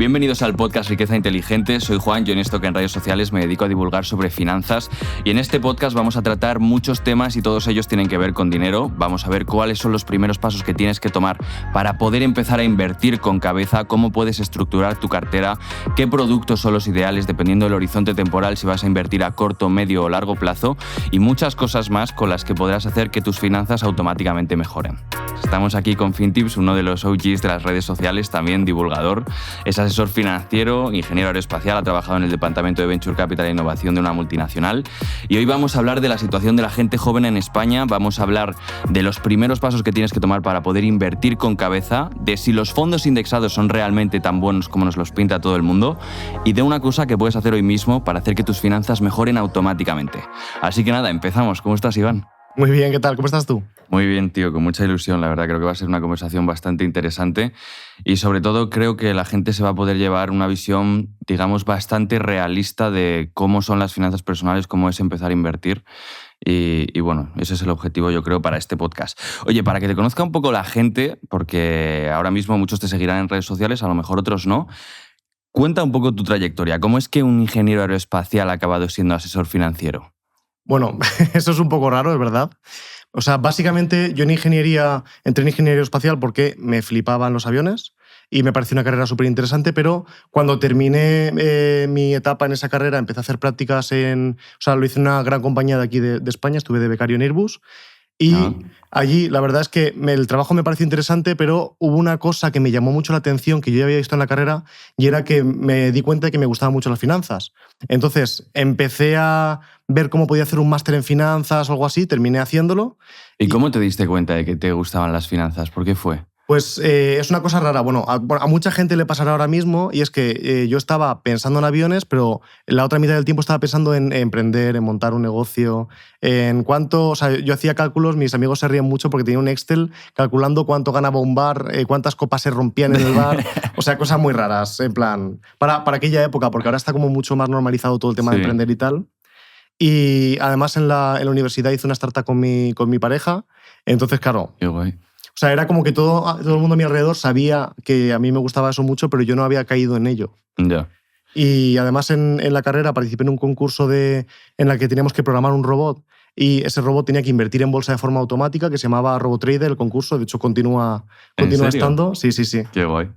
Bienvenidos al podcast Riqueza Inteligente. Soy Juan, yo en esto que en redes sociales me dedico a divulgar sobre finanzas y en este podcast vamos a tratar muchos temas y todos ellos tienen que ver con dinero. Vamos a ver cuáles son los primeros pasos que tienes que tomar para poder empezar a invertir con cabeza, cómo puedes estructurar tu cartera, qué productos son los ideales dependiendo del horizonte temporal, si vas a invertir a corto, medio o largo plazo y muchas cosas más con las que podrás hacer que tus finanzas automáticamente mejoren. Estamos aquí con FinTips, uno de los OGs de las redes sociales, también divulgador. Es asesor financiero, ingeniero aeroespacial, ha trabajado en el departamento de Venture Capital e Innovación de una multinacional. Y hoy vamos a hablar de la situación de la gente joven en España, vamos a hablar de los primeros pasos que tienes que tomar para poder invertir con cabeza, de si los fondos indexados son realmente tan buenos como nos los pinta todo el mundo y de una cosa que puedes hacer hoy mismo para hacer que tus finanzas mejoren automáticamente. Así que nada, empezamos. ¿Cómo estás, Iván? Muy bien, ¿qué tal? ¿Cómo estás tú? Muy bien, tío, con mucha ilusión, la verdad. Creo que va a ser una conversación bastante interesante y sobre todo creo que la gente se va a poder llevar una visión, digamos, bastante realista de cómo son las finanzas personales, cómo es empezar a invertir y bueno, ese es el objetivo, yo creo, para este podcast. Oye, para que te conozca un poco la gente, porque ahora mismo muchos te seguirán en redes sociales, a lo mejor otros no, cuenta un poco tu trayectoria. ¿Cómo es que un ingeniero aeroespacial ha acabado siendo asesor financiero? Bueno, eso es un poco raro, es verdad. O sea, básicamente yo entré en ingeniería aeroespacial porque me flipaban los aviones y me pareció una carrera súper interesante, pero cuando terminé mi etapa en esa carrera empecé a hacer prácticas o sea, lo hice en una gran compañía de aquí de España, estuve de becario en Airbus. Y allí la verdad es que el trabajo me pareció interesante, pero hubo una cosa que me llamó mucho la atención, que yo ya había visto en la carrera, y era que me di cuenta de que me gustaban mucho las finanzas. Entonces empecé a ver cómo podía hacer un máster en finanzas o algo así, terminé haciéndolo. ¿Y cómo te diste cuenta de que te gustaban las finanzas? ¿Por qué fue? Pues es una cosa rara. Bueno, a mucha gente le pasará ahora mismo y es que yo estaba pensando en aviones, pero la otra mitad del tiempo estaba pensando en emprender, en montar un negocio. O sea, yo hacía cálculos, mis amigos se ríen mucho porque tenía un Excel calculando cuánto ganaba un bar, cuántas copas se rompían en el bar. O sea, cosas muy raras, en plan, para aquella época, porque ahora está como mucho más normalizado todo el tema de emprender y tal. Y además en la universidad hice una startup con mi pareja. Entonces, claro. Qué guay. O sea, era como que todo el mundo a mi alrededor sabía que a mí me gustaba eso mucho, pero yo no había caído en ello. Ya. Y además en la carrera participé en un concurso en el que teníamos que programar un robot y ese robot tenía que invertir en bolsa de forma automática, que se llamaba RoboTrader, el concurso. De hecho, continúa estando. Sí. Qué guay.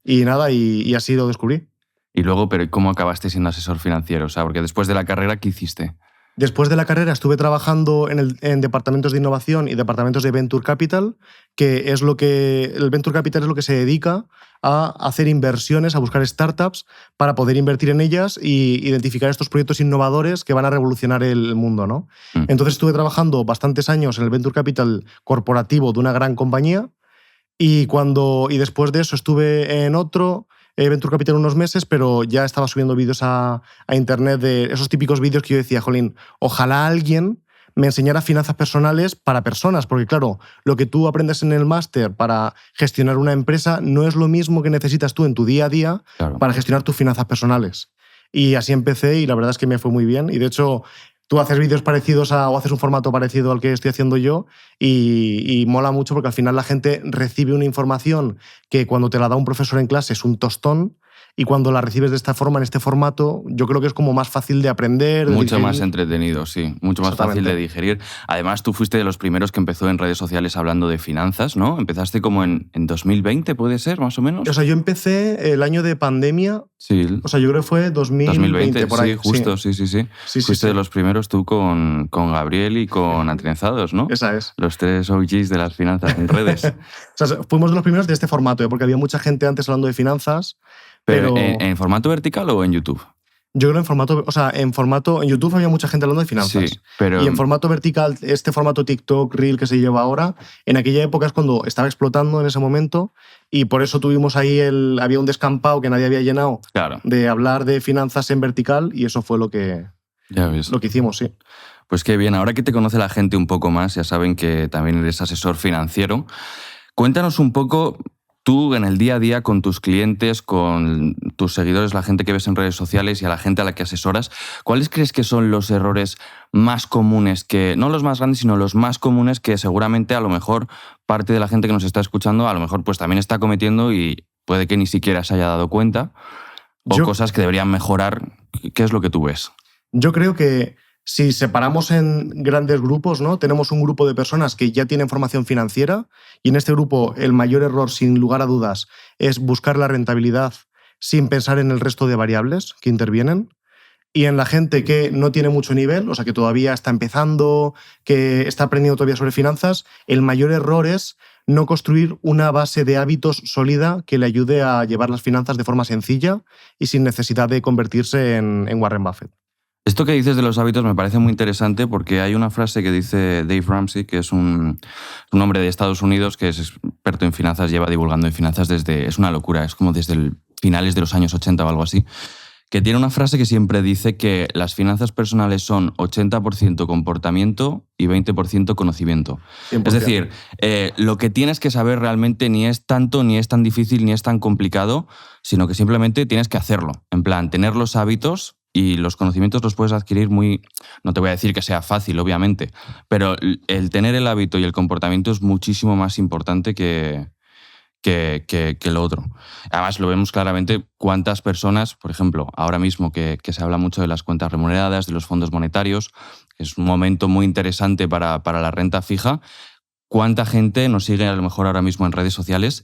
Y nada, y así lo descubrí. Y luego, pero ¿cómo acabaste siendo asesor financiero? O sea, porque después de la carrera, ¿qué hiciste? Después de la carrera estuve trabajando en departamentos de innovación y departamentos de Venture Capital, que es el Venture Capital es lo que se dedica a hacer inversiones, a buscar startups para poder invertir en ellas y identificar estos proyectos innovadores que van a revolucionar el mundo, ¿no? Entonces estuve trabajando bastantes años en el Venture Capital corporativo de una gran compañía y después de eso estuve en otro Venture Capital unos meses, pero ya estaba subiendo vídeos a internet de esos típicos vídeos que yo decía, jolín, ojalá alguien me enseñara finanzas personales para personas, porque claro, lo que tú aprendes en el máster para gestionar una empresa no es lo mismo que necesitas tú en tu día a día para gestionar tus finanzas personales. Y así empecé y la verdad es que me fue muy bien y de hecho tú haces vídeos parecidos o haces un formato parecido al que estoy haciendo yo y mola mucho porque al final la gente recibe una información que cuando te la da un profesor en clase es un tostón y cuando la recibes de esta forma, en este formato, yo creo que es como más fácil de aprender. Mucho más entretenido, sí. Mucho más fácil de digerir. Además, tú fuiste de los primeros que empezó en redes sociales hablando de finanzas, ¿no? Empezaste como en 2020, ¿puede ser, más o menos? O sea, yo empecé el año de pandemia. Sí. O sea, yo creo que fue 2020 por ahí. Sí, justo, sí. Fuiste de los primeros tú con Gabriel y con Atrezados, ¿no? Esa es. Los tres OGs de las finanzas en redes. O sea, fuimos de los primeros de este formato, porque había mucha gente antes hablando de finanzas. ¿Pero ¿en formato vertical o en YouTube? Yo creo en YouTube había mucha gente hablando de finanzas. Sí, pero... Y en formato vertical, este formato TikTok, Reel que se lleva ahora, en aquella época es cuando estaba explotando en ese momento y por eso tuvimos ahí había un descampado que nadie había llenado de hablar de finanzas en vertical y eso fue lo que hicimos, sí. Pues qué bien, ahora que te conoce la gente un poco más, ya saben que también eres asesor financiero. Cuéntanos un poco... Tú, en el día a día, con tus clientes, con tus seguidores, la gente que ves en redes sociales y a la gente a la que asesoras, ¿cuáles crees que son los errores más comunes, no los más grandes, sino los más comunes que seguramente a lo mejor parte de la gente que nos está escuchando a lo mejor pues también está cometiendo y puede que ni siquiera se haya dado cuenta, o cosas que deberían mejorar. ¿Qué es lo que tú ves? Yo creo que si separamos en grandes grupos, ¿no? Tenemos un grupo de personas que ya tienen formación financiera y en este grupo el mayor error, sin lugar a dudas, es buscar la rentabilidad sin pensar en el resto de variables que intervienen. Y en la gente que no tiene mucho nivel, o sea, que todavía está empezando, que está aprendiendo todavía sobre finanzas, el mayor error es no construir una base de hábitos sólida que le ayude a llevar las finanzas de forma sencilla y sin necesidad de convertirse en Warren Buffett. Esto que dices de los hábitos me parece muy interesante porque hay una frase que dice Dave Ramsey, que es un hombre de Estados Unidos que es experto en finanzas, lleva divulgando en finanzas es una locura, es como desde finales de los años 80 o algo así, que tiene una frase que siempre dice que las finanzas personales son 80% comportamiento y 20% conocimiento. 100%. Es decir, lo que tienes que saber realmente ni es tanto, ni es tan difícil, ni es tan complicado, sino que simplemente tienes que hacerlo. En plan, tener los hábitos y los conocimientos los puedes adquirir muy... No te voy a decir que sea fácil, obviamente, pero el tener el hábito y el comportamiento es muchísimo más importante que lo otro. Además, lo vemos claramente cuántas personas, por ejemplo, ahora mismo que se habla mucho de las cuentas remuneradas, de los fondos monetarios, que es un momento muy interesante para la renta fija, cuánta gente nos sigue a lo mejor ahora mismo en redes sociales,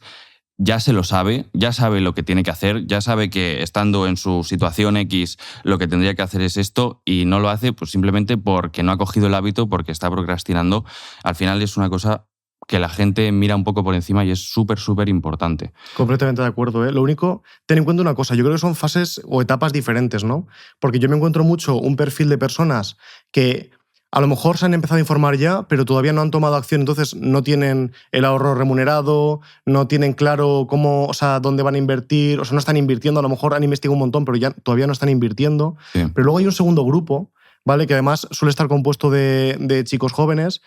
ya se lo sabe, ya sabe lo que tiene que hacer, ya sabe que estando en su situación X lo que tendría que hacer es esto y no lo hace pues simplemente porque no ha cogido el hábito, porque está procrastinando. Al final es una cosa que la gente mira un poco por encima y es súper, súper importante. Completamente de acuerdo, ¿eh? Lo único, ten en cuenta una cosa, yo creo que son fases o etapas diferentes, ¿no? Porque yo me encuentro mucho un perfil de personas que a lo mejor se han empezado a informar ya, pero todavía no han tomado acción, entonces no tienen el ahorro remunerado, no tienen claro cómo, o sea, dónde van a invertir, o sea, no están invirtiendo, a lo mejor han investigado un montón, pero ya todavía no están invirtiendo. Sí. Pero luego hay un segundo grupo, ¿vale? Que además suele estar compuesto de chicos jóvenes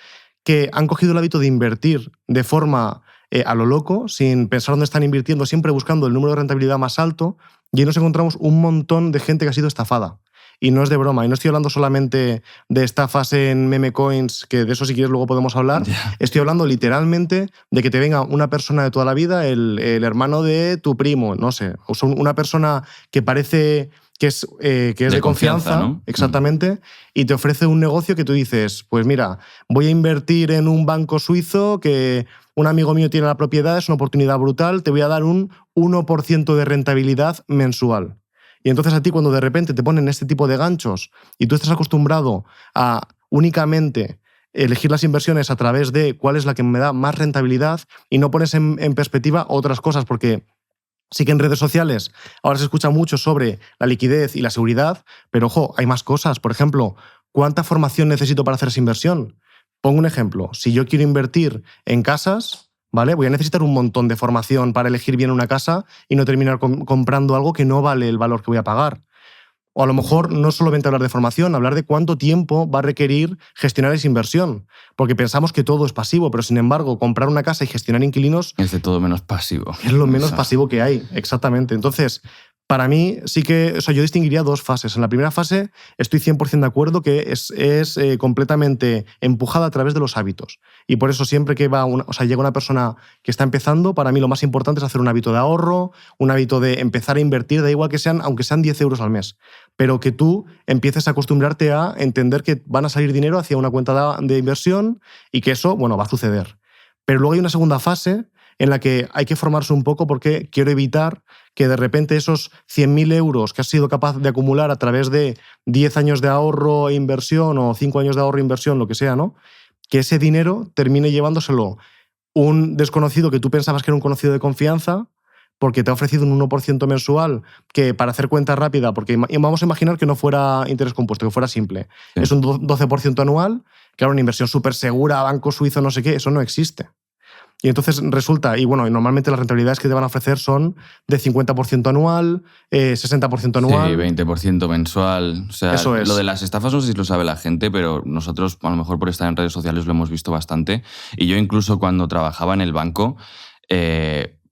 que han cogido el hábito de invertir de forma a lo loco, sin pensar dónde están invirtiendo, siempre buscando el número de rentabilidad más alto, y ahí nos encontramos un montón de gente que ha sido estafada. Y no es de broma, y no estoy hablando solamente de estafas en meme coins, que de eso si quieres luego podemos hablar. Yeah. Estoy hablando literalmente de que te venga una persona de toda la vida, el hermano de tu primo, no sé, o sea, una persona que parece que es de confianza, ¿no? Exactamente, y te ofrece un negocio que tú dices, pues mira, voy a invertir en un banco suizo que un amigo mío tiene la propiedad, es una oportunidad brutal, te voy a dar un 1% de rentabilidad mensual. Y entonces a ti cuando de repente te ponen este tipo de ganchos y tú estás acostumbrado a únicamente elegir las inversiones a través de cuál es la que me da más rentabilidad y no pones en perspectiva otras cosas, porque sí que en redes sociales ahora se escucha mucho sobre la liquidez y la seguridad, pero ojo, hay más cosas. Por ejemplo, ¿cuánta formación necesito para hacer esa inversión? Pongo un ejemplo. Si yo quiero invertir en casas, ¿vale? Voy a necesitar un montón de formación para elegir bien una casa y no terminar comprando algo que no vale el valor que voy a pagar. O a lo mejor no solamente hablar de formación, hablar de cuánto tiempo va a requerir gestionar esa inversión. Porque pensamos que todo es pasivo, pero sin embargo, comprar una casa y gestionar inquilinos... Es de todo menos pasivo. Es lo menos pasivo que hay, exactamente. Entonces, para mí sí que... O sea, yo distinguiría dos fases. En la primera fase estoy 100% de acuerdo que es completamente empujada a través de los hábitos. Y por eso siempre que llega una persona que está empezando, para mí lo más importante es hacer un hábito de ahorro, un hábito de empezar a invertir, da igual que sean, aunque sean 10 euros al mes. Pero que tú empieces a acostumbrarte a entender que van a salir dinero hacia una cuenta de inversión y que eso, bueno, va a suceder. Pero luego hay una segunda fase en la que hay que formarse un poco porque quiero evitar que de repente esos 100.000 euros que has sido capaz de acumular a través de 10 años de ahorro e inversión o 5 años de ahorro e inversión, lo que sea, ¿no? Que ese dinero termine llevándoselo un desconocido que tú pensabas que era un conocido de confianza porque te ha ofrecido un 1% mensual que para hacer cuenta rápida, porque vamos a imaginar que no fuera interés compuesto, que fuera simple. Sí. Es un 12% anual, claro, una inversión súper segura, banco suizo, no sé qué, eso no existe. Y entonces resulta, y bueno, normalmente las rentabilidades que te van a ofrecer son de 50% anual, 60% anual. Sí, 20% mensual. O sea, eso es. Lo de las estafas no sé si lo sabe la gente, pero nosotros, a lo mejor por estar en redes sociales, lo hemos visto bastante. Y yo incluso cuando trabajaba en el banco,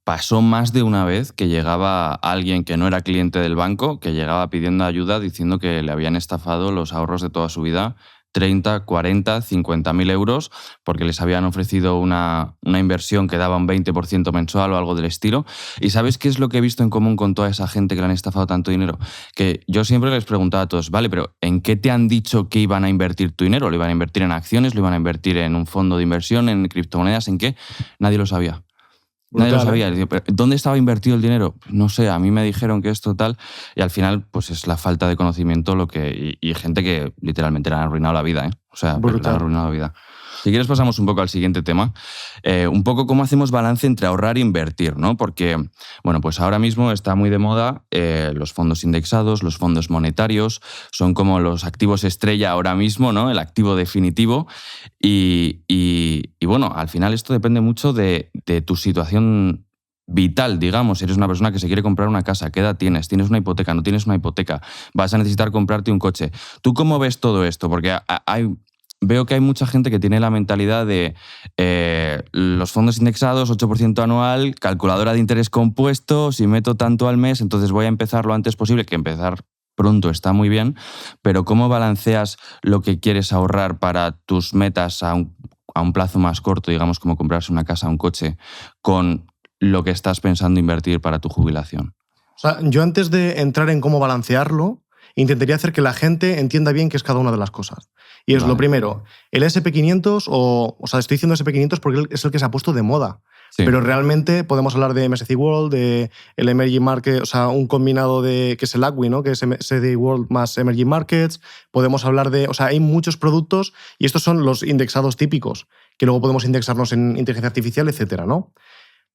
pasó más de una vez que llegaba alguien que no era cliente del banco, que llegaba pidiendo ayuda diciendo que le habían estafado los ahorros de toda su vida 30, 40, 50.000 euros porque les habían ofrecido una inversión que daba un 20% mensual o algo del estilo. ¿Y sabes qué es lo que he visto en común con toda esa gente que le han estafado tanto dinero? Que yo siempre les preguntaba a todos, vale, pero ¿en qué te han dicho que iban a invertir tu dinero? ¿Lo iban a invertir en acciones? ¿Lo iban a invertir en un fondo de inversión? ¿En criptomonedas? ¿En qué? Nadie lo sabía. Nadie lo sabía. ¿Pero dónde estaba invertido el dinero? No sé, a mí me dijeron que esto tal, y al final pues es la falta de conocimiento y gente que literalmente le han arruinado la vida, ¿eh? O sea, le han arruinado la vida. Si quieres pasamos un poco al siguiente tema, un poco cómo hacemos balance entre ahorrar e invertir, ¿no? Porque, bueno, pues ahora mismo está muy de moda los fondos indexados, los fondos monetarios, son como los activos estrella ahora mismo, ¿no? El activo definitivo y bueno, al final esto depende mucho de tu situación vital, digamos. Eres una persona que se quiere comprar una casa, ¿qué edad tienes? ¿Tienes una hipoteca? ¿No tienes una hipoteca? ¿Vas a necesitar comprarte un coche? ¿Tú cómo ves todo esto? Porque veo que hay mucha gente que tiene la mentalidad de los fondos indexados, 8% anual, calculadora de interés compuesto, si meto tanto al mes, entonces voy a empezar lo antes posible, que empezar pronto está muy bien, pero ¿cómo balanceas lo que quieres ahorrar para tus metas a un plazo más corto, digamos como comprarse una casa, un coche, con lo que estás pensando invertir para tu jubilación? O sea, yo antes de entrar en cómo balancearlo, intentaría hacer que la gente entienda bien qué es cada una de las cosas. Y es lo primero, el SP500, o sea, estoy diciendo SP500 porque es el que se ha puesto de moda. Sí. Pero realmente podemos hablar de MSCI World, de el Emerging Market, o sea, un combinado que es el ACWI, ¿no? Que es MSCI World más Emerging Markets. Podemos hablar o sea, hay muchos productos y estos son los indexados típicos, que luego podemos indexarnos en inteligencia artificial, etcétera, ¿no?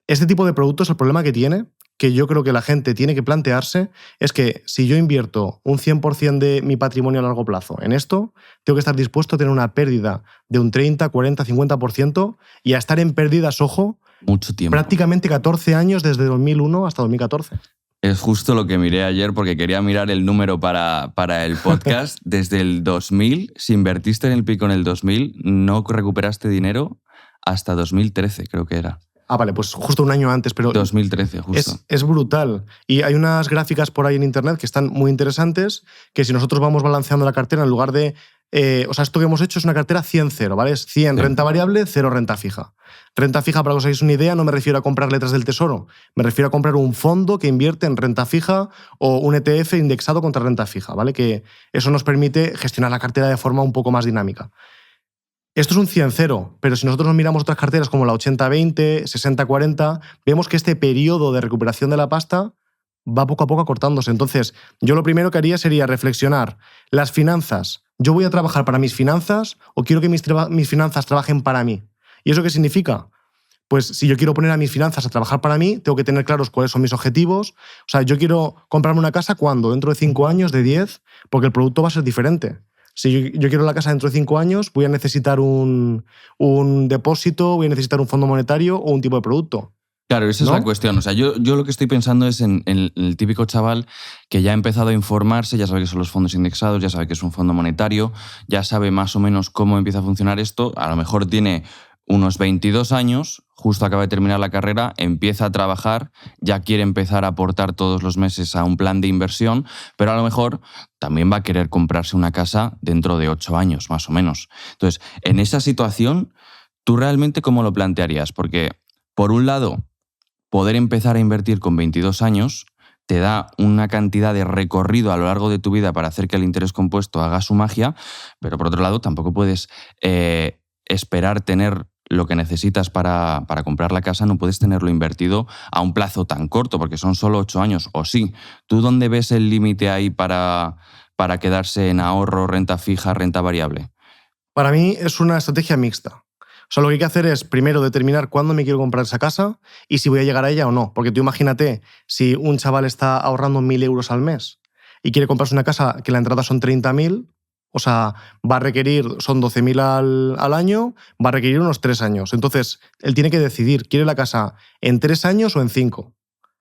Este tipo de productos, el problema que tiene, que yo creo que la gente tiene que plantearse, es que si yo invierto un 100% de mi patrimonio a largo plazo en esto, tengo que estar dispuesto a tener una pérdida de un 30, 40, 50% y a estar en pérdidas, ojo, mucho tiempo. Prácticamente 14 años desde 2001 hasta 2014. Es justo lo que miré ayer porque quería mirar el número para el podcast. Desde el 2000, si invertiste en el pico en el 2000, no recuperaste dinero hasta 2013, creo que era. Ah, vale, pues justo un año antes, pero... 2013, justo. Es brutal. Y hay unas gráficas por ahí en internet que están muy interesantes, que si nosotros vamos balanceando la cartera, en lugar de... o sea, esto que hemos hecho es una cartera 100-0, ¿vale? Es 100 renta variable, 0 renta fija. Renta fija, para que os hagáis una idea, no me refiero a comprar letras del tesoro, me refiero a comprar un fondo que invierte en renta fija o un ETF indexado contra renta fija, ¿vale? Que eso nos permite gestionar la cartera de forma un poco más dinámica. Esto es un 100-0, pero si nosotros nos miramos otras carteras como la 80-20, 60-40, vemos que este periodo de recuperación de la pasta va poco a poco acortándose. Entonces, yo lo primero que haría sería reflexionar. Las finanzas, ¿yo voy a trabajar para mis finanzas o quiero que mis finanzas trabajen para mí? ¿Y eso qué significa? Pues si yo quiero poner a mis finanzas a trabajar para mí, tengo que tener claros cuáles son mis objetivos. O sea, yo quiero comprarme una casa ¿cuándo? ¿Dentro de 5 años, de 10? Porque el producto va a ser diferente. Si yo quiero la casa dentro de 5 años, voy a necesitar un depósito, voy a necesitar un fondo monetario o un tipo de producto. Claro, esa es la cuestión. O sea, yo lo que estoy pensando es en el típico chaval que ya ha empezado a informarse, ya sabe qué son los fondos indexados, ya sabe qué es un fondo monetario, ya sabe más o menos cómo empieza a funcionar esto. A lo mejor tiene unos 22 años, justo acaba de terminar la carrera, empieza a trabajar, ya quiere empezar a aportar todos los meses a un plan de inversión, pero a lo mejor también va a querer comprarse una casa dentro de 8 años, más o menos. Entonces, en esa situación, ¿tú realmente cómo lo plantearías? Porque, por un lado, poder empezar a invertir con 22 años te da una cantidad de recorrido a lo largo de tu vida para hacer que el interés compuesto haga su magia, pero por otro lado tampoco puedes esperar tener lo que necesitas para comprar la casa, no puedes tenerlo invertido a un plazo tan corto, porque son solo 8 años, o sí. ¿Tú dónde ves el límite ahí para quedarse en ahorro, renta fija, renta variable? Para mí es una estrategia mixta. O sea, lo que hay que hacer es primero determinar cuándo me quiero comprar esa casa y si voy a llegar a ella o no. Porque tú imagínate, si un chaval está ahorrando 1.000 euros al mes y quiere comprarse una casa que la entrada son 30.000, o sea, va a requerir, son 12.000 al año, va a requerir unos 3 años. Entonces, él tiene que decidir, ¿quiere la casa en 3 años o en 5? O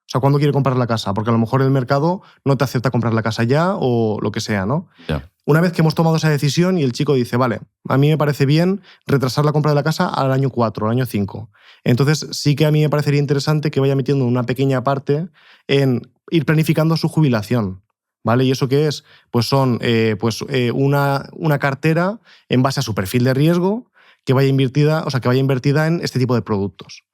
sea, ¿cuándo quiere comprar la casa? Porque a lo mejor el mercado no te acepta comprar la casa ya o lo que sea, ¿no? Yeah. Una vez que hemos tomado esa decisión y el chico dice, vale, a mí me parece bien retrasar la compra de la casa al año 4, al año 5. Entonces, sí que a mí me parecería interesante que vaya metiendo una pequeña parte en ir planificando su jubilación. ¿vale? ¿Y eso qué es? Pues son una cartera en base a su perfil de riesgo que vaya invertida en este tipo de productos.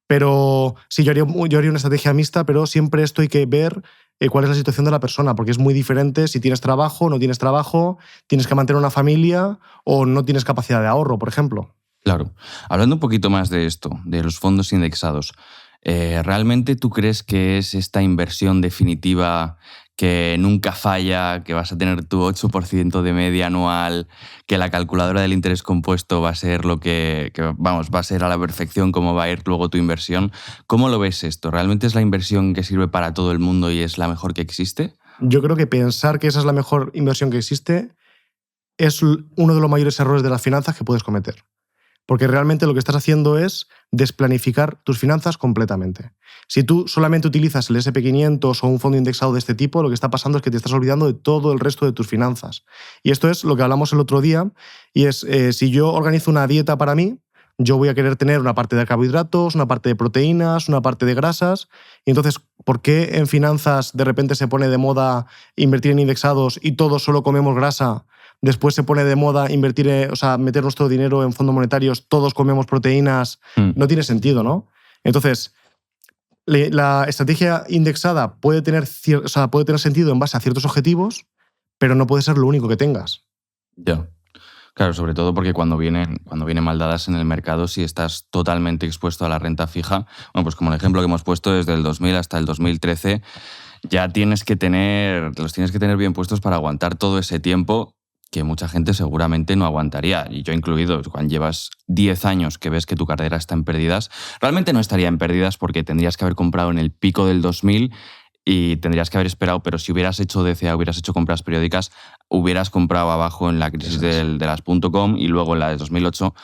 Pero sí, yo haría una estrategia mixta, pero siempre esto hay que ver cuál es la situación de la persona, porque es muy diferente si tienes trabajo, no tienes trabajo, tienes que mantener una familia o no tienes capacidad de ahorro, por ejemplo. Claro. Hablando un poquito más de esto, de los fondos indexados, ¿realmente tú crees que es esta inversión definitiva que nunca falla, que vas a tener tu 8% de media anual, que la calculadora del interés compuesto va a ser va a ser a la perfección cómo va a ir luego tu inversión? ¿Cómo lo ves esto? ¿Realmente es la inversión que sirve para todo el mundo y es la mejor que existe? Yo creo que pensar que esa es la mejor inversión que existe es uno de los mayores errores de las finanzas que puedes cometer. Porque realmente lo que estás haciendo es desplanificar tus finanzas completamente. Si tú solamente utilizas el SP500 o un fondo indexado de este tipo, lo que está pasando es que te estás olvidando de todo el resto de tus finanzas. Y esto es lo que hablamos el otro día, y es, si yo organizo una dieta para mí, yo voy a querer tener una parte de carbohidratos, una parte de proteínas, una parte de grasas. Y entonces, ¿por qué en finanzas de repente se pone de moda invertir en indexados y todos solo comemos grasa? Después se pone de moda meter nuestro dinero en fondos monetarios, todos comemos proteínas. No tiene sentido, ¿no? Entonces, la estrategia indexada puede tener sentido en base a ciertos objetivos, pero no puede ser lo único que tengas. Ya. Claro, sobre todo porque cuando vienen mal dadas en el mercado, si estás totalmente expuesto a la renta fija, bueno, pues como el ejemplo que hemos puesto desde el 2000 hasta el 2013, ya los tienes que tener bien puestos para aguantar todo ese tiempo que mucha gente seguramente no aguantaría, y yo incluido. Cuando llevas 10 años que ves que tu cartera está en pérdidas, realmente no estaría en pérdidas porque tendrías que haber comprado en el pico del 2000 y tendrías que haber esperado, pero si hubieras hecho DCA, hubieras hecho compras periódicas, hubieras comprado abajo en la crisis de las .com y luego en la de 2008.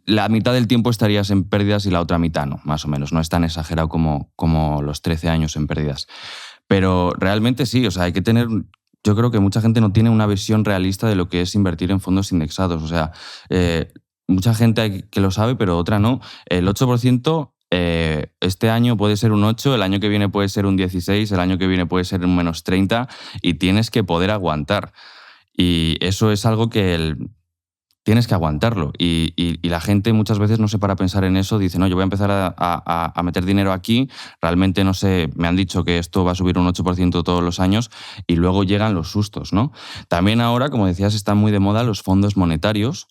La mitad del tiempo estarías en pérdidas y la otra mitad no, más o menos. No es tan exagerado como los 13 años en pérdidas. Pero realmente sí, o sea, hay que tener... Yo creo que mucha gente no tiene una visión realista de lo que es invertir en fondos indexados. O sea, mucha gente que lo sabe, pero otra no. El 8%... este año puede ser un 8, el año que viene puede ser un 16, el año que viene puede ser un menos 30 y tienes que poder aguantar. Y eso es algo que tienes que aguantarlo. Y la gente muchas veces no se para a pensar en eso, dice, no, yo voy a empezar a meter dinero aquí, realmente no sé, me han dicho que esto va a subir un 8% todos los años y luego llegan los sustos, ¿no? También ahora, como decías, están muy de moda los fondos monetarios,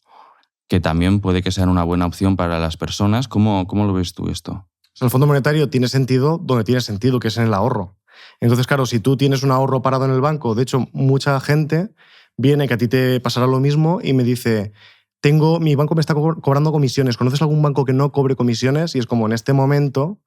que también puede que sean una buena opción para las personas. ¿Cómo lo ves tú esto? O sea, el fondo monetario tiene sentido donde tiene sentido, que es en el ahorro. Entonces, claro, si tú tienes un ahorro parado en el banco, de hecho, mucha gente viene, que a ti te pasará lo mismo, y me dice, mi banco me está cobrando comisiones. ¿Conoces algún banco que no cobre comisiones? Y es como en este momento,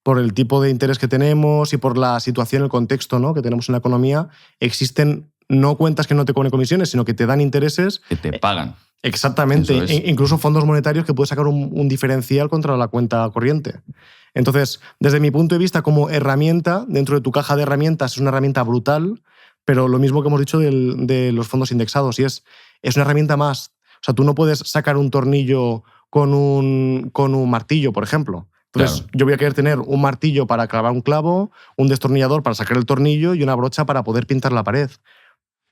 por el tipo de interés que tenemos y por la situación, el contexto, ¿no?, que tenemos en la economía, existen no cuentas que no te cobren comisiones, sino que te dan intereses. Que te pagan. Exactamente. Incluso fondos monetarios que puedes sacar un diferencial contra la cuenta corriente. Entonces, desde mi punto de vista, como herramienta, dentro de tu caja de herramientas, es una herramienta brutal, pero lo mismo que hemos dicho de los fondos indexados, y es una herramienta más. O sea, tú no puedes sacar un tornillo con un martillo, por ejemplo. Entonces, claro, yo voy a querer tener un martillo para clavar un clavo, un destornillador para sacar el tornillo y una brocha para poder pintar la pared.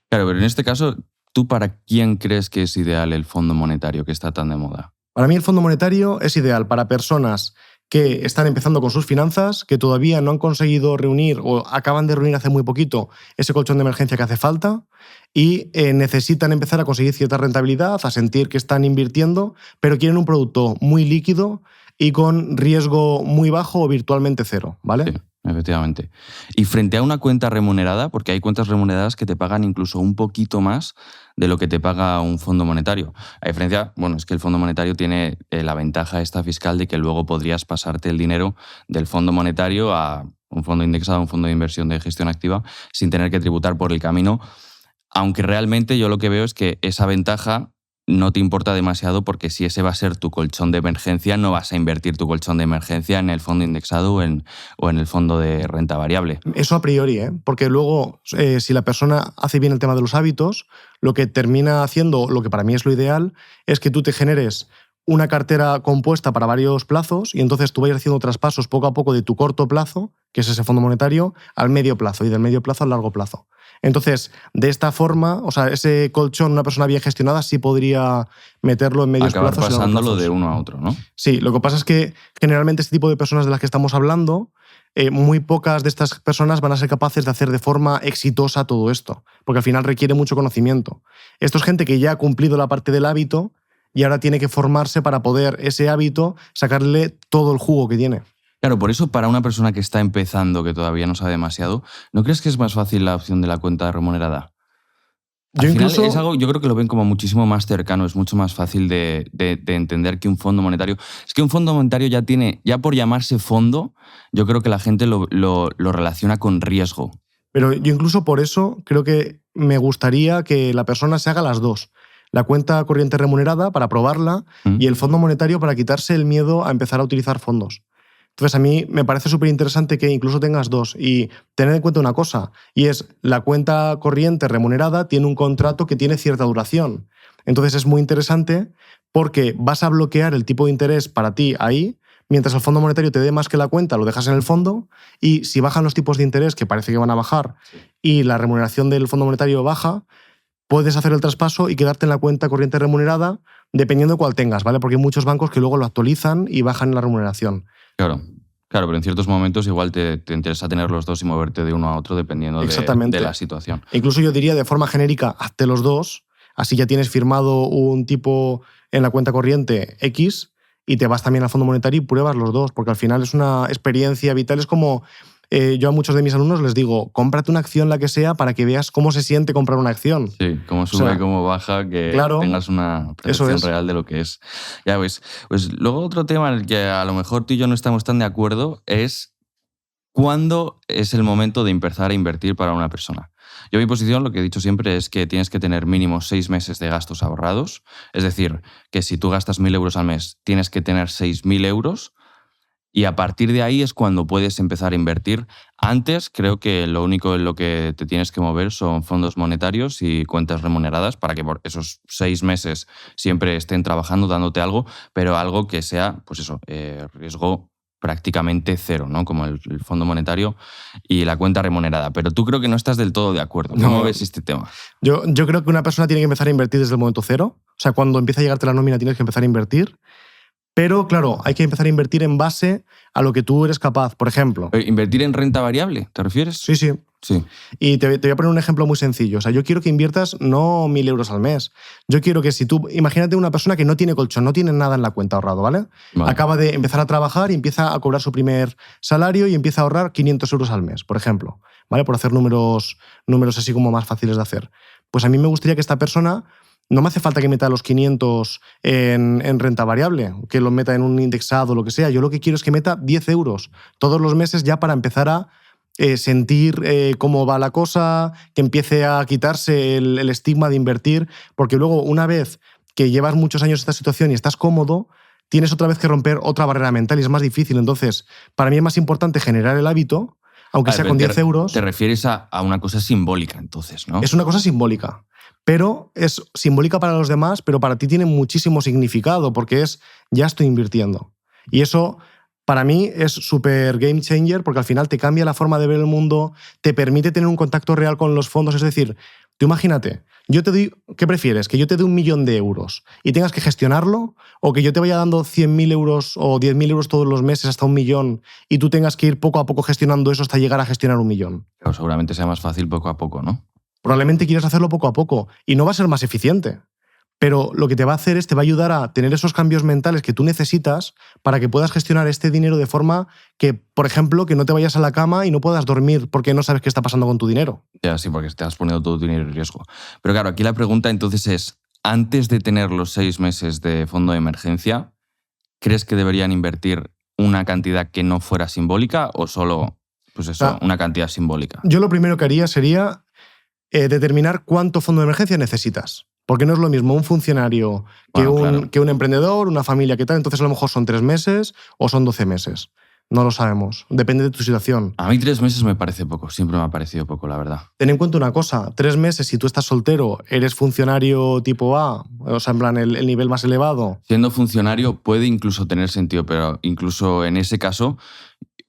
Claro, pero en este caso, ¿tú para quién crees que es ideal el fondo monetario que está tan de moda? Para mí el fondo monetario es ideal para personas que están empezando con sus finanzas, que todavía no han conseguido reunir o acaban de reunir hace muy poquito ese colchón de emergencia que hace falta y necesitan empezar a conseguir cierta rentabilidad, a sentir que están invirtiendo, pero quieren un producto muy líquido y con riesgo muy bajo o virtualmente cero, ¿vale? Sí, efectivamente. Y frente a una cuenta remunerada, porque hay cuentas remuneradas que te pagan incluso un poquito más de lo que te paga un fondo monetario. A diferencia, bueno, es que el fondo monetario tiene la ventaja esta fiscal de que luego podrías pasarte el dinero del fondo monetario a un fondo indexado, a un fondo de inversión de gestión activa, sin tener que tributar por el camino. Aunque realmente yo lo que veo es que esa ventaja no te importa demasiado, porque si ese va a ser tu colchón de emergencia, no vas a invertir tu colchón de emergencia en el fondo indexado o en el fondo de renta variable. Eso a priori, porque luego, si la persona hace bien el tema de los hábitos, lo que termina haciendo, lo que para mí es lo ideal, es que tú te generes una cartera compuesta para varios plazos y entonces tú vayas haciendo traspasos poco a poco de tu corto plazo, que es ese fondo monetario, al medio plazo y del medio plazo al largo plazo. Entonces, de esta forma, o sea, ese colchón, una persona bien gestionada, sí podría meterlo en medios Acabar plazos y largos pasándolo plazos. de uno a otro, ¿no? Sí, lo que pasa es que generalmente este tipo de personas de las que estamos hablando, muy pocas de estas personas van a ser capaces de hacer de forma exitosa todo esto, porque al final requiere mucho conocimiento. Esto es gente que ya ha cumplido la parte del hábito y ahora tiene que formarse para poder ese hábito sacarle todo el jugo que tiene. Claro, por eso para una persona que está empezando, que todavía no sabe demasiado, ¿no crees que es más fácil la opción de la cuenta remunerada? Al Yo final incluso... es algo, yo creo que lo ven como muchísimo más cercano, es mucho más fácil de entender que un fondo monetario. Es que un fondo monetario ya tiene, ya por llamarse fondo, yo creo que la gente lo relaciona con riesgo. Pero yo incluso por eso creo que me gustaría que la persona se haga las dos. La cuenta corriente remunerada para probarla y el fondo monetario para quitarse el miedo a empezar a utilizar fondos. Entonces a mí me parece súper interesante que incluso tengas dos y tener en cuenta una cosa, y es la cuenta corriente remunerada tiene un contrato que tiene cierta duración. Entonces es muy interesante porque vas a bloquear el tipo de interés para ti ahí, mientras el fondo monetario te dé más que la cuenta, lo dejas en el fondo, y si bajan los tipos de interés, que parece que van a bajar, y la remuneración del fondo monetario baja, puedes hacer el traspaso y quedarte en la cuenta corriente remunerada dependiendo de cuál tengas, ¿vale? Porque hay muchos bancos que luego lo actualizan y bajan la remuneración. Claro, pero en ciertos momentos igual te interesa tener los dos y moverte de uno a otro dependiendo de la situación. Incluso yo diría de forma genérica, hazte los dos, así ya tienes firmado un tipo en la cuenta corriente X y te vas también al fondo monetario y pruebas los dos, porque al final es una experiencia vital. Es como yo a muchos de mis alumnos les digo, cómprate una acción la que sea para que veas cómo se siente comprar una acción. Sí, cómo sube, cómo baja, que claro, tengas una percepción real de lo que es. Ya ves. Pues luego otro tema en el que a lo mejor tú y yo no estamos tan de acuerdo es cuándo es el momento de empezar a invertir para una persona. Yo mi posición, lo que he dicho siempre, es que tienes que tener mínimo 6 meses de gastos ahorrados. Es decir, que si tú gastas 1.000 euros al mes, tienes que tener 6.000 euros. Y a partir de ahí es cuando puedes empezar a invertir. Antes creo que lo único en lo que te tienes que mover son fondos monetarios y cuentas remuneradas para que por esos 6 meses siempre estén trabajando, dándote algo, pero algo que sea, pues eso, riesgo prácticamente cero, ¿no? Como el fondo monetario y la cuenta remunerada. Pero tú creo que no estás del todo de acuerdo. ¿Cómo ves este tema? Yo creo que una persona tiene que empezar a invertir desde el momento cero. O sea, cuando empieza a llegarte la nómina tienes que empezar a invertir. Pero, claro, hay que empezar a invertir en base a lo que tú eres capaz. Por ejemplo... ¿Invertir en renta variable, te refieres? Sí, sí. Y te voy a poner un ejemplo muy sencillo. O sea, yo quiero que inviertas no 1.000 euros al mes. Yo quiero que si tú... Imagínate una persona que no tiene colchón, no tiene nada en la cuenta ahorrado, ¿vale? Acaba de empezar a trabajar y empieza a cobrar su primer salario y empieza a ahorrar 500 euros al mes, por ejemplo. ¿Vale? Por hacer números así como más fáciles de hacer. Pues a mí me gustaría que esta persona... No me hace falta que meta los 500 en renta variable, que los meta en un indexado o lo que sea. Yo lo que quiero es que meta 10 euros todos los meses ya para empezar a sentir cómo va la cosa, que empiece a quitarse el estigma de invertir, porque luego una vez que llevas muchos años en esta situación y estás cómodo, tienes otra vez que romper otra barrera mental y es más difícil. Entonces, para mí es más importante generar el hábito, aunque sea con 10 euros. Te refieres a una cosa simbólica, entonces, ¿no? Es una cosa simbólica. Pero es simbólica para los demás, pero para ti tiene muchísimo significado, porque es, ya estoy invirtiendo. Y eso, para mí, es súper game changer, porque al final te cambia la forma de ver el mundo, te permite tener un contacto real con los fondos. Es decir, tú imagínate, yo te doy, ¿qué prefieres? ¿Que yo te dé 1.000.000 de euros y tengas que gestionarlo? ¿O que yo te vaya dando 100.000 euros o 10.000 euros todos los meses hasta 1.000.000 y tú tengas que ir poco a poco gestionando eso hasta llegar a gestionar 1.000.000? Pero seguramente sea más fácil poco a poco, ¿no? Probablemente quieras hacerlo poco a poco y no va a ser más eficiente. Pero lo que te va a hacer es, te va a ayudar a tener esos cambios mentales que tú necesitas para que puedas gestionar este dinero de forma que, por ejemplo, que no te vayas a la cama y no puedas dormir porque no sabes qué está pasando con tu dinero. Ya, sí, porque te has poniendo todo tu dinero en riesgo. Pero claro, aquí la pregunta entonces es, antes de tener los 6 meses de fondo de emergencia, ¿crees que deberían invertir una cantidad que no fuera simbólica o solo, pues eso, una cantidad simbólica? Yo lo primero que haría sería determinar cuánto fondo de emergencia necesitas. Porque no es lo mismo un funcionario que un emprendedor, una familia que tal. Entonces a lo mejor son 3 meses o son 12 meses. No lo sabemos. Depende de tu situación. A mí 3 meses me parece poco. Siempre me ha parecido poco, la verdad. Ten en cuenta una cosa. 3 meses, si tú estás soltero, eres funcionario tipo A, o sea, en plan el nivel más elevado. Siendo funcionario puede incluso tener sentido, pero incluso en ese caso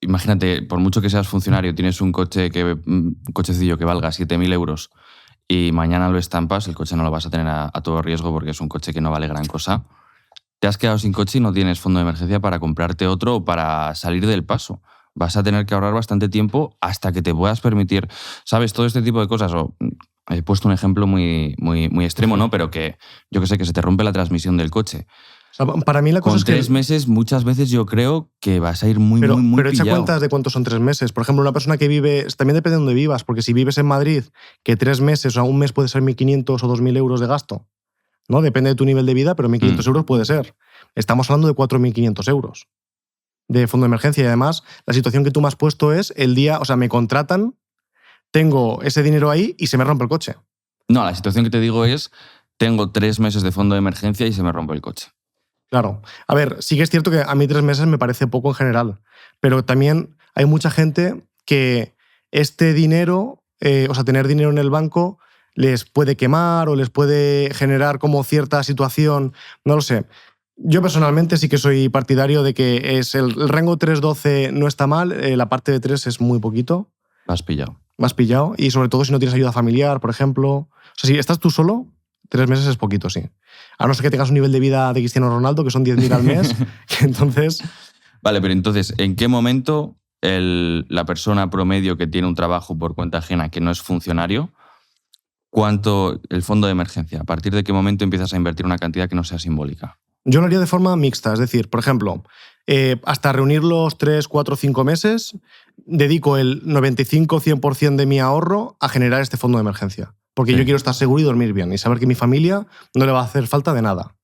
imagínate, por mucho que seas funcionario, tienes un cochecillo que valga 7.000 euros y mañana lo estampas, el coche no lo vas a tener a todo riesgo porque es un coche que no vale gran cosa. Te has quedado sin coche y no tienes fondo de emergencia para comprarte otro o para salir del paso. Vas a tener que ahorrar bastante tiempo hasta que te puedas permitir, ¿sabes? Todo este tipo de cosas. He puesto un ejemplo muy extremo, ¿no? Pero que yo que sé, que se te rompe la transmisión del coche. O sea, para mí la cosa Con es que... 3 meses, muchas veces yo creo que vas a ir muy Pero echa pillado. cuentas de cuántos son 3 meses. Por ejemplo, una persona que vive... También depende de dónde vivas, porque si vives en Madrid, que 3 meses, o sea, un mes puede ser 1.500 o 2.000 euros de gasto, ¿no? Depende de tu nivel de vida, pero 1.500 euros puede ser. Estamos hablando de 4.500 euros de fondo de emergencia. Y además, la situación que tú me has puesto es el día... O sea, me contratan, tengo ese dinero ahí y se me rompe el coche. No, la situación que te digo es, tengo 3 meses de fondo de emergencia y se me rompe el coche. Claro. A ver, sí que es cierto que a mí 3 meses me parece poco en general, pero también hay mucha gente que este dinero, o sea, tener dinero en el banco, les puede quemar o les puede generar como cierta situación, no lo sé. Yo personalmente sí que soy partidario de que el rango 3-12 no está mal, la parte de 3 es muy poquito. Vas pillado. Vas pillado, y sobre todo si no tienes ayuda familiar, por ejemplo. O sea, si estás tú solo, 3 meses es poquito, sí. A no ser que tengas un nivel de vida de Cristiano Ronaldo, que son 10.000 al mes, que entonces... Vale, pero entonces, ¿en qué momento la persona promedio que tiene un trabajo por cuenta ajena que no es funcionario, cuánto el fondo de emergencia? ¿A partir de qué momento empiezas a invertir una cantidad que no sea simbólica? Yo lo haría de forma mixta, es decir, por ejemplo, hasta reunir los 3, 4, 5 meses, dedico el 95-100% de mi ahorro a generar este fondo de emergencia. Porque yo quiero estar seguro y dormir bien y saber que mi familia no le va a hacer falta de nada.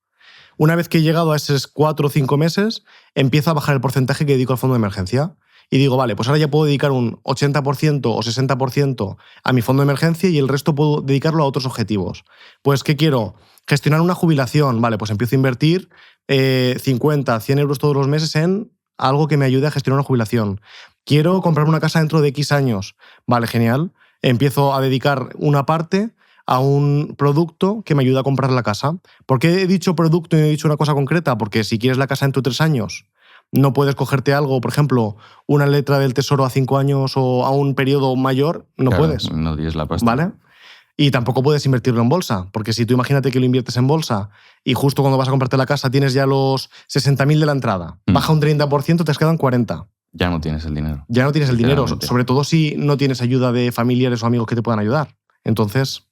Una vez que he llegado a esos 4 o 5 meses, empiezo a bajar el porcentaje que dedico al fondo de emergencia. Y digo, vale, pues ahora ya puedo dedicar un 80% o 60% a mi fondo de emergencia y el resto puedo dedicarlo a otros objetivos. Pues, ¿qué quiero? Gestionar una jubilación. Vale, pues empiezo a invertir 50, 100 euros todos los meses en algo que me ayude a gestionar una jubilación. Quiero comprarme una casa dentro de X años. Vale, genial. Empiezo a dedicar una parte a un producto que me ayuda a comprar la casa. ¿Por qué he dicho producto y no he dicho una cosa concreta? Porque si quieres la casa dentro de 3 años, no puedes cogerte algo, por ejemplo, una letra del Tesoro a 5 años o a un periodo mayor, no claro, puedes. No tienes la pasta. ¿Vale? Y tampoco puedes invertirlo en bolsa, porque si tú imagínate que lo inviertes en bolsa y justo cuando vas a comprarte la casa tienes ya los 60.000 de la entrada, baja un 30%, te quedan 40. Ya no tienes el dinero. Ya no tienes el dinero, sobre todo si no tienes ayuda de familiares o amigos que te puedan ayudar. Entonces...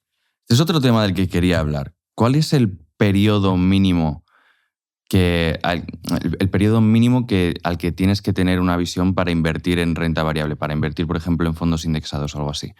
Este es otro tema del que quería hablar. ¿Cuál es el periodo mínimo al que tienes que tener una visión para invertir en renta variable, para invertir, por ejemplo, en fondos indexados o algo así?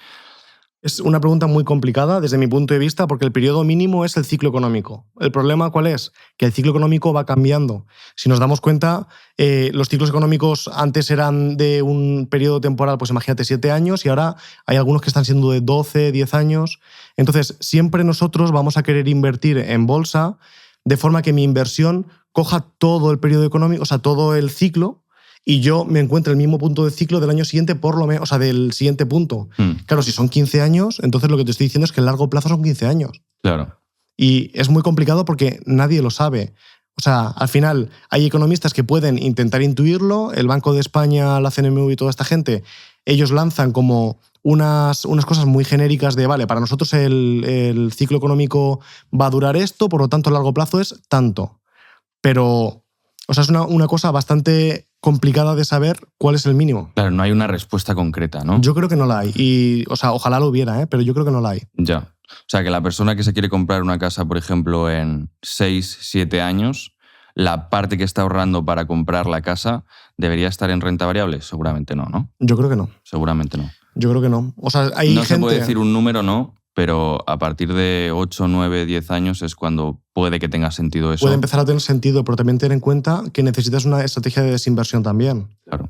Es una pregunta muy complicada desde mi punto de vista porque el periodo mínimo es el ciclo económico. ¿El problema cuál es? Que el ciclo económico va cambiando. Si nos damos cuenta, los ciclos económicos antes eran de un periodo temporal, pues imagínate 7 años, y ahora hay algunos que están siendo de 12, 10 años. Entonces, siempre nosotros vamos a querer invertir en bolsa de forma que mi inversión coja todo el periodo económico, o sea, todo el ciclo, y yo me encuentro en el mismo punto de ciclo del año siguiente, por lo menos, o sea, del siguiente punto. Claro, si son 15 años, entonces lo que te estoy diciendo es que el largo plazo son 15 años. Claro. Y es muy complicado porque nadie lo sabe. O sea, al final hay economistas que pueden intentar intuirlo, el Banco de España, la CNMV y toda esta gente, ellos lanzan como unas cosas muy genéricas de, vale, para nosotros el ciclo económico va a durar esto, por lo tanto a largo plazo es tanto. Pero, o sea, es una cosa bastante complicada de saber cuál es el mínimo. Claro, no hay una respuesta concreta, ¿no? Yo creo que no la hay. Y, o sea, ojalá lo hubiera, pero yo creo que no la hay. Ya. O sea, que la persona que se quiere comprar una casa, por ejemplo, en 6, 7 años, la parte que está ahorrando para comprar la casa debería estar en renta variable. Seguramente no, ¿no? Yo creo que no. Seguramente no. Yo creo que no. O sea, hay no gente... se puede decir un número, no, pero a partir de 8, 9, 10 años es cuando puede que tenga sentido eso. Puede empezar a tener sentido, pero también ten en cuenta que necesitas una estrategia de desinversión también. Claro.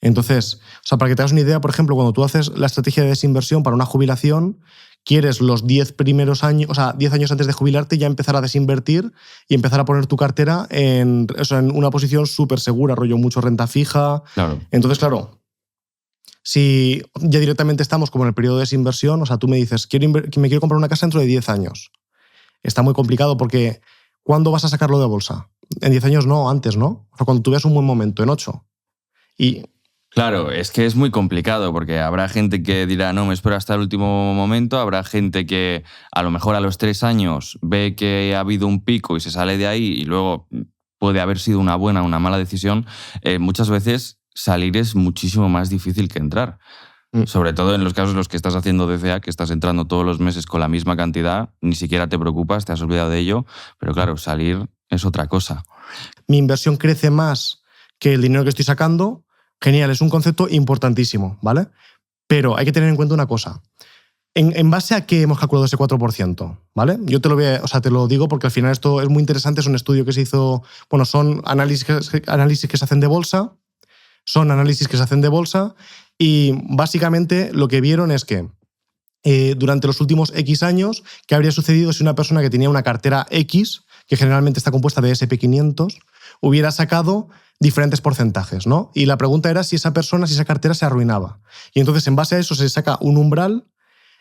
Entonces, o sea, para que te hagas una idea, por ejemplo, cuando tú haces la estrategia de desinversión para una jubilación, quieres los 10 primeros años, o sea, 10 años antes de jubilarte, ya empezar a desinvertir y empezar a poner tu cartera en una posición súper segura, rollo mucho renta fija. Claro. Entonces, claro, si ya directamente estamos como en el periodo de desinversión, o sea, tú me dices, me quiero comprar una casa dentro de 10 años. Está muy complicado porque ¿cuándo vas a sacarlo de bolsa? En 10 años no, antes, ¿no? O sea, cuando tú veas un buen momento, en 8. Y Claro, es que es muy complicado porque habrá gente que dirá, no, me espero hasta el último momento, habrá gente que a lo mejor a los 3 años ve que ha habido un pico y se sale de ahí y luego puede haber sido una buena o una mala decisión. Muchas veces salir es muchísimo más difícil que entrar. Sobre todo en los casos en los que estás haciendo DCA, que estás entrando todos los meses con la misma cantidad, ni siquiera te preocupas, te has olvidado de ello, pero claro, salir es otra cosa. Mi inversión crece más que el dinero que estoy sacando. Genial, es un concepto importantísimo, ¿vale? Pero hay que tener en cuenta una cosa. ¿En base a qué hemos calculado ese 4%? ¿Vale? Yo te lo digo porque al final esto es muy interesante, es un estudio que se hizo, bueno, son análisis que se hacen de bolsa, y básicamente lo que vieron es que durante los últimos X años, ¿qué habría sucedido si una persona que tenía una cartera X, que generalmente está compuesta de S&P 500, hubiera sacado diferentes porcentajes, ¿no? Y la pregunta era si esa cartera se arruinaba. Y entonces, en base a eso, se saca un umbral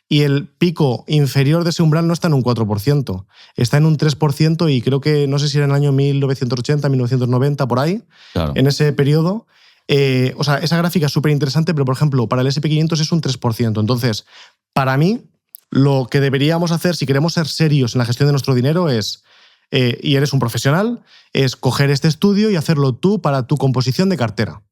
y el pico inferior de ese umbral no está en un 4%, está en un 3% y creo que, no sé si era en el año 1980, 1990, por ahí, claro. En ese periodo. Esa gráfica es súper interesante, pero, por ejemplo, para el S&P 500 es un 3%. Entonces, para mí, lo que deberíamos hacer, si queremos ser serios en la gestión de nuestro dinero, es, y eres un profesional, es coger este estudio y hacerlo tú para tu composición de cartera.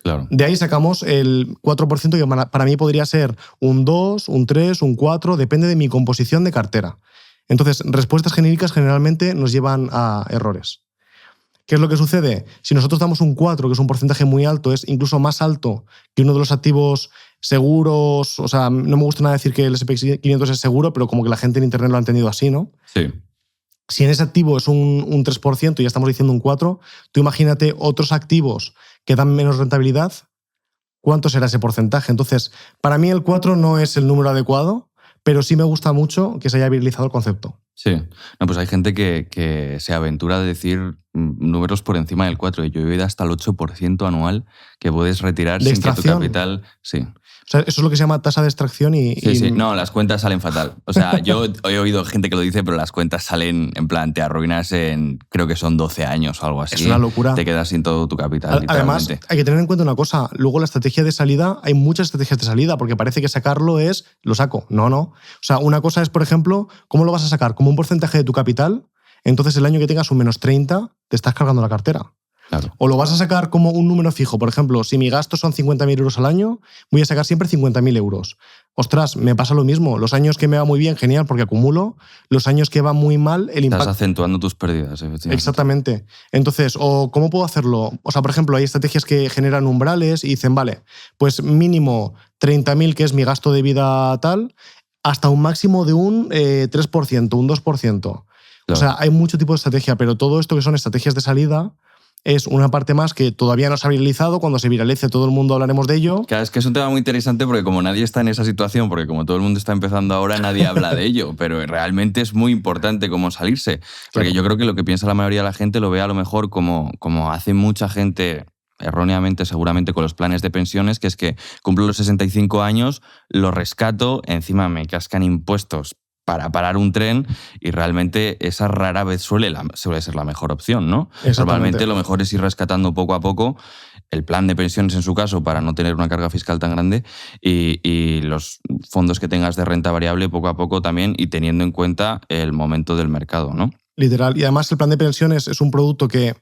Claro. De ahí sacamos el 4%, que para mí podría ser un 2, un 3, un 4, depende de mi composición de cartera. Entonces, respuestas genéricas generalmente nos llevan a errores. ¿Qué es lo que sucede? Si nosotros damos un 4, que es un porcentaje muy alto, es incluso más alto que uno de los activos seguros. O sea, no me gusta nada decir que el S&P 500 es seguro, pero como que la gente en Internet lo ha entendido así, ¿no? Sí. Si en ese activo es un 3% y ya estamos diciendo un 4%, tú imagínate otros activos que dan menos rentabilidad, ¿cuánto será ese porcentaje? Entonces, para mí el 4 no es el número adecuado, pero sí me gusta mucho que se haya viralizado el concepto. Sí. No, pues hay gente que se aventura a decir números por encima del 4. Yo he oído hasta el 8% anual que puedes retirar sin que tu capital... Sí. O sea, eso es lo que se llama tasa de extracción y... Sí. No, las cuentas salen fatal. O sea, yo he oído gente que lo dice, pero las cuentas salen, en plan, te arruinas en, creo que son 12 años o algo así. Es una locura. Te quedas sin todo tu capital, Además, hay que tener en cuenta una cosa. Luego la estrategia de salida, hay muchas estrategias de salida, porque parece que sacarlo es, lo saco. No. O sea, una cosa es, por ejemplo, ¿cómo lo vas a sacar? Como un porcentaje de tu capital, entonces el año que tengas un menos 30, te estás cargando la cartera. Claro. O lo vas a sacar como un número fijo. Por ejemplo, si mi gasto son 50.000 euros al año, voy a sacar siempre 50.000 euros. Ostras, me pasa lo mismo. Los años que me va muy bien, genial, porque acumulo. Los años que va muy mal, el impacto... Estás acentuando tus pérdidas, efectivamente. Exactamente. Entonces, ¿cómo puedo hacerlo? O sea, por ejemplo, hay estrategias que generan umbrales y dicen, vale, pues mínimo 30.000, que es mi gasto de vida tal, hasta un máximo de un 3%, un 2%. Claro. O sea, hay mucho tipo de estrategia, pero todo esto que son estrategias de salida es una parte más que todavía no se ha viralizado. Cuando se viralice todo el mundo hablaremos de ello. Claro, es que es un tema muy interesante porque como nadie está en esa situación, porque como todo el mundo está empezando ahora, nadie habla de ello, pero realmente es muy importante cómo salirse. Porque yo creo que lo que piensa la mayoría de la gente lo ve a lo mejor como hace mucha gente, erróneamente seguramente, con los planes de pensiones, que es que cumplo los 65 años, lo rescato, encima me cascan impuestos para parar un tren y realmente esa rara vez suele ser la mejor opción, ¿no? Normalmente lo mejor es ir rescatando poco a poco el plan de pensiones en su caso para no tener una carga fiscal tan grande y los fondos que tengas de renta variable poco a poco también y teniendo en cuenta el momento del mercado, ¿no? Literal. Y además el plan de pensiones es un producto que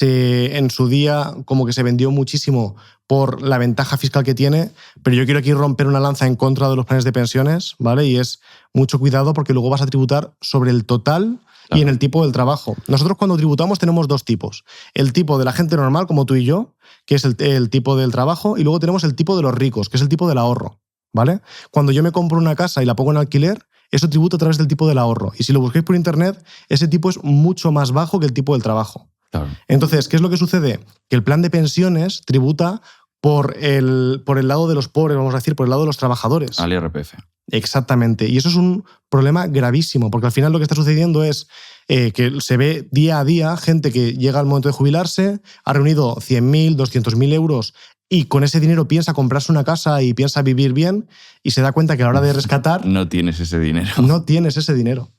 en su día como que se vendió muchísimo por la ventaja fiscal que tiene, pero yo quiero aquí romper una lanza en contra de los planes de pensiones, ¿vale? Y es mucho cuidado porque luego vas a tributar sobre el total y en el tipo del trabajo. Nosotros cuando tributamos tenemos dos tipos. El tipo de la gente normal, como tú y yo, que es el tipo del trabajo, y luego tenemos el tipo de los ricos, que es el tipo del ahorro, ¿vale? Cuando yo me compro una casa y la pongo en alquiler, eso tributa a través del tipo del ahorro. Y si lo busquéis por internet, ese tipo es mucho más bajo que el tipo del trabajo. Claro. Entonces, ¿qué es lo que sucede? Que el plan de pensiones tributa por el lado de los pobres, vamos a decir, por el lado de los trabajadores. Al IRPF. Exactamente. Y eso es un problema gravísimo, porque al final lo que está sucediendo es que se ve día a día gente que llega al momento de jubilarse, ha reunido 100.000, 200.000 euros y con ese dinero piensa comprarse una casa y piensa vivir bien y se da cuenta que a la hora de rescatar... No tienes ese dinero. No tienes ese dinero.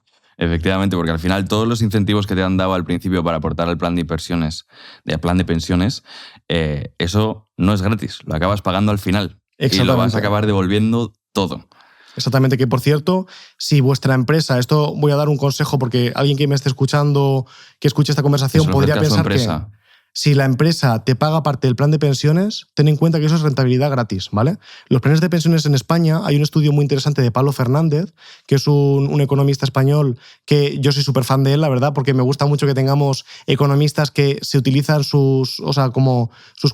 Efectivamente, porque al final todos los incentivos que te han dado al principio para aportar al plan de pensiones, eso no es gratis, lo acabas pagando al final y lo vas a acabar devolviendo todo. Exactamente, que por cierto, si vuestra empresa, esto voy a dar un consejo porque alguien que me esté escuchando, que escuche esta conversación, podría pensar que si la empresa te paga parte del plan de pensiones, ten en cuenta que eso es rentabilidad gratis, ¿vale? Los planes de pensiones en España, hay un estudio muy interesante de Pablo Fernández, que es un economista español que yo soy súper fan de él, la verdad, porque me gusta mucho que tengamos economistas que se utilizan sus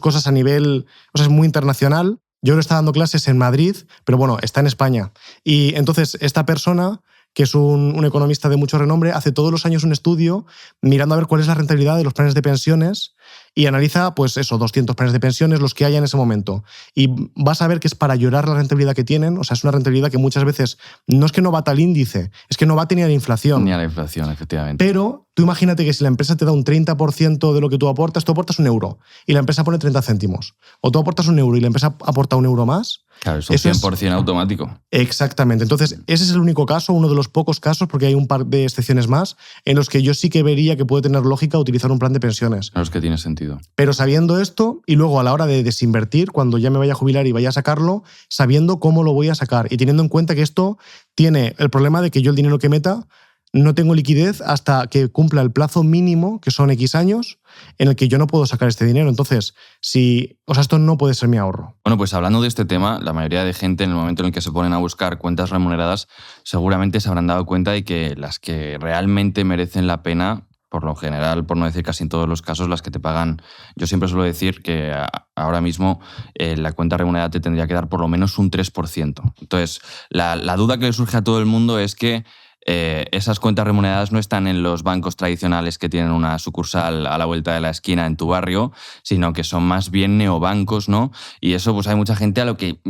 cosas a nivel, es muy internacional. Yo le estaba dando clases en Madrid, pero bueno, está en España. Y entonces esta persona, que es un economista de mucho renombre, hace todos los años un estudio mirando a ver cuál es la rentabilidad de los planes de pensiones y analiza, pues eso, 200 planes de pensiones, los que haya en ese momento. Y vas a ver que es para llorar la rentabilidad que tienen. O sea, es una rentabilidad que muchas veces no es que no bata al índice, es que no bate ni a la inflación. Ni a la inflación, efectivamente. Pero tú imagínate que si la empresa te da un 30% de lo que tú aportas 1 euro y la empresa pone 30 céntimos. O tú aportas 1 euro y la empresa aporta 1 euro más. Claro, es un 100% automático. Exactamente. Entonces, ese es el único caso, uno de los pocos casos, porque hay un par de excepciones más, en los que yo sí que vería que puede tener lógica utilizar un plan de pensiones. En los que tiene sentido. Pero sabiendo esto, y luego a la hora de desinvertir, cuando ya me vaya a jubilar y vaya a sacarlo, sabiendo cómo lo voy a sacar y teniendo en cuenta que esto tiene el problema de que yo el dinero que meta no tengo liquidez hasta que cumpla el plazo mínimo, que son X años, en el que yo no puedo sacar este dinero. Entonces, esto no puede ser mi ahorro. Bueno, pues hablando de este tema, la mayoría de gente en el momento en el que se ponen a buscar cuentas remuneradas seguramente se habrán dado cuenta de que las que realmente merecen la pena, por lo general, por no decir casi en todos los casos, las que te pagan, yo siempre suelo decir que ahora mismo la cuenta remunerada te tendría que dar por lo menos un 3%. Entonces, la duda que le surge a todo el mundo es que esas cuentas remuneradas no están en los bancos tradicionales que tienen una sucursal a la vuelta de la esquina en tu barrio, sino que son más bien neobancos, ¿no? Y eso pues hay mucha gente a lo que